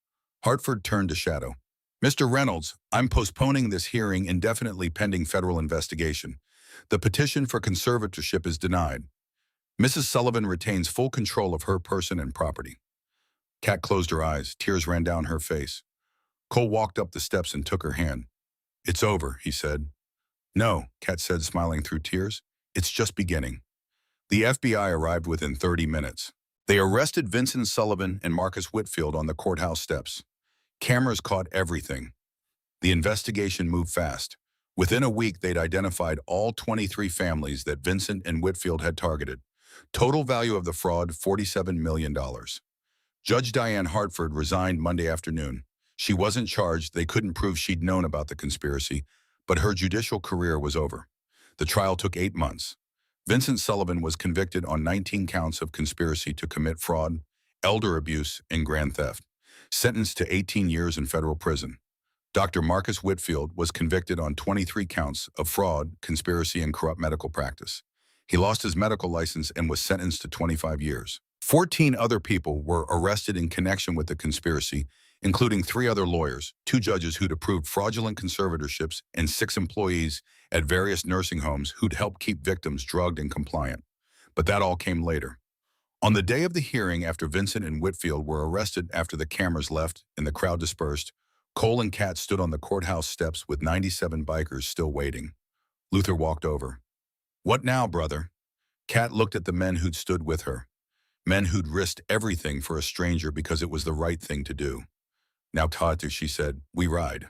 Hartford turned to Shadow. Mr. Reynolds, I'm postponing this hearing indefinitely pending federal investigation. The petition for conservatorship is denied. Mrs. Sullivan retains full control of her person and property. Kat closed her eyes. Tears ran down her face. Cole walked up the steps and took her hand. It's over, he said. No, Kat said, smiling through tears. It's just beginning. The FBI arrived within 30 minutes. They arrested Vincent Sullivan and Marcus Whitfield on the courthouse steps. Cameras caught everything. The investigation moved fast. Within a week, they'd identified all 23 families that Vincent and Whitfield had targeted. Total value of the fraud, $47 million. Judge Diane Hartford resigned Monday afternoon. She wasn't charged. They couldn't prove she'd known about the conspiracy, but her judicial career was over. The trial took 8 months. Vincent Sullivan was convicted on 19 counts of conspiracy to commit fraud, elder abuse, and grand theft, sentenced to 18 years in federal prison. Dr. Marcus Whitfield was convicted on 23 counts of fraud, conspiracy, and corrupt medical practice. He lost his medical license and was sentenced to 25 years. 14 other people were arrested in connection with the conspiracy, including 3 other lawyers, 2 judges who'd approved fraudulent conservatorships, and 6 employees at various nursing homes who'd helped keep victims drugged and compliant. But that all came later. On the day of the hearing, after Vincent and Whitfield were arrested after the cameras left and the crowd dispersed, Cole and Kat stood on the courthouse steps with 97 bikers still waiting. Luther walked over. What now, brother? Kat looked at the men who'd stood with her. Men who'd risked everything for a stranger because it was the right thing to do. Now, Tatu, she said, we ride.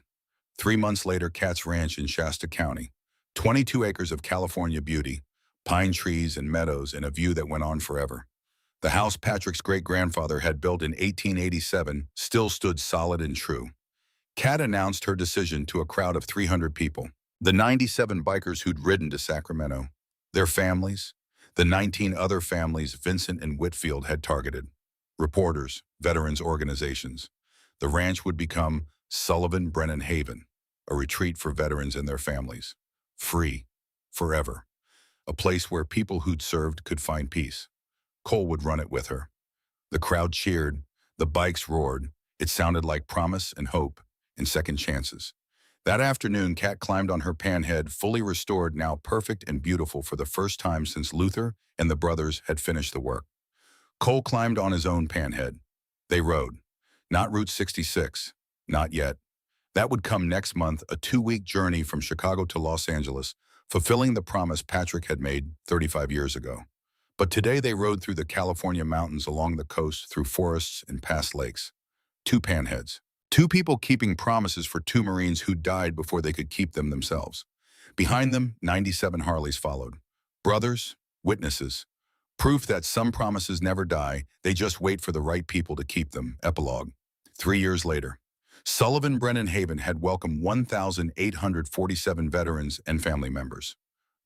3 months later, Kat's ranch in Shasta County. 22 acres of California beauty, pine trees and meadows, and a view that went on forever. The house Patrick's great-grandfather had built in 1887 still stood solid and true. Kat announced her decision to a crowd of 300 people. The 97 bikers who'd ridden to Sacramento. Their families. The 19 other families Vincent and Whitfield had targeted. Reporters, veterans organizations. The ranch would become Sullivan Brennan Haven, a retreat for veterans and their families. Free. Forever. A place where people who'd served could find peace. Cole would run it with her. The crowd cheered. The bikes roared. It sounded like promise and hope and second chances. That afternoon, Kat climbed on her panhead, fully restored, now perfect and beautiful for the first time since Luther and the brothers had finished the work. Cole climbed on his own panhead. They rode. Not Route 66. Not yet. That would come next month, a 2-week journey from Chicago to Los Angeles, fulfilling the promise Patrick had made 35 years ago. But today they rode through the California mountains, along the coast, through forests and past lakes. 2 panheads. 2 people keeping promises for 2 Marines who died before they could keep them themselves. Behind them, 97 Harleys followed. Brothers, witnesses. Proof that some promises never die, they just wait for the right people to keep them. Epilogue. 3 years later. Sullivan Brennan Haven had welcomed 1,847 veterans and family members.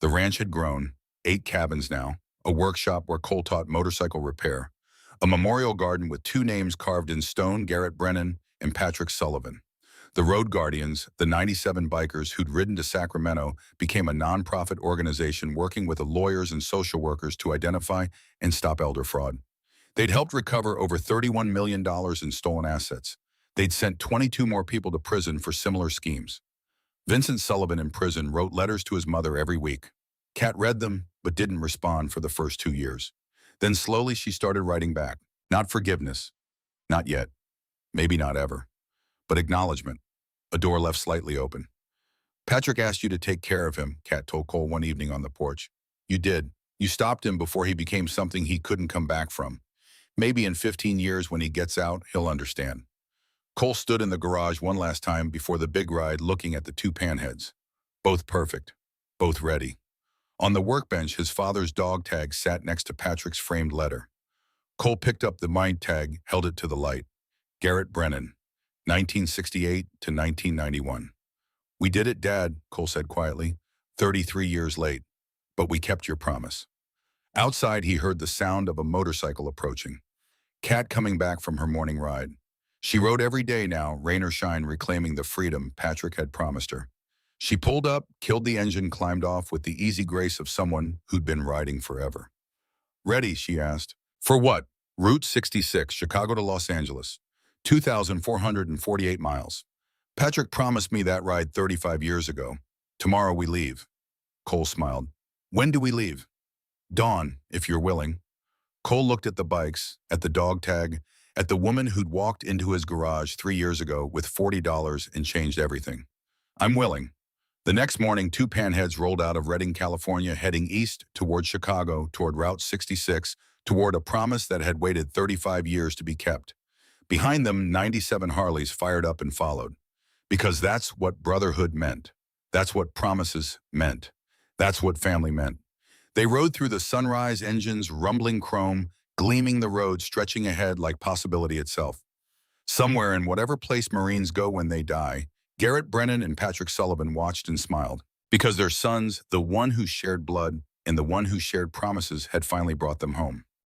The ranch had grown, 8 cabins now, a workshop where Cole taught motorcycle repair, a memorial garden with 2 names carved in stone, Garrett Brennan and Patrick Sullivan. The Road Guardians, the 97 bikers who'd ridden to Sacramento, became a nonprofit organization working with the lawyers and social workers to identify and stop elder fraud. They'd helped recover over $31 million in stolen assets. They'd sent 22 more people to prison for similar schemes. Vincent Sullivan in prison wrote letters to his mother every week. Kat read them, but didn't respond for the first 2 years. Then slowly she started writing back. Not forgiveness. Not yet. Maybe not ever. But acknowledgement. A door left slightly open. Patrick asked you to take care of him, Kat told Cole one evening on the porch. You did. You stopped him before he became something he couldn't come back from. Maybe in 15 years when he gets out, he'll understand. Cole stood in the garage one last time before the big ride looking at the two panheads. Both perfect. Both ready. On the workbench, his father's dog tag sat next to Patrick's framed letter. Cole picked up the mind tag, held it to the light. Garrett Brennan, 1968 to 1991. We did it, Dad, Cole said quietly, 33 years late. But we kept your promise. Outside, he heard the sound of a motorcycle approaching. Kat coming back from her morning ride. She rode every day now, rain or shine, reclaiming the freedom Patrick had promised her. She pulled up, killed the engine, climbed off with the easy grace of someone who'd been riding forever. Ready, she asked. For what? Route 66, Chicago to Los Angeles. 2,448 miles. Patrick promised me that ride 35 years ago. Tomorrow we leave. Cole smiled. When do we leave? Dawn, if you're willing. Cole looked at the bikes, at the dog tag, at the woman who'd walked into his garage 3 years ago with $40 and changed everything. I'm willing. The next morning, two panheads rolled out of Redding, California, heading east toward Chicago, toward Route 66, toward a promise that had waited 35 years to be kept. Behind them, 97 Harleys fired up and followed. Because that's what brotherhood meant. That's what promises meant. That's what family meant. They rode through the sunrise, engines rumbling chrome, gleaming the road, stretching ahead like possibility itself. Somewhere in whatever place Marines go when they die, Garrett Brennan and Patrick Sullivan watched and smiled, because their sons, the one who shared blood and the one who shared promises, had finally brought them home.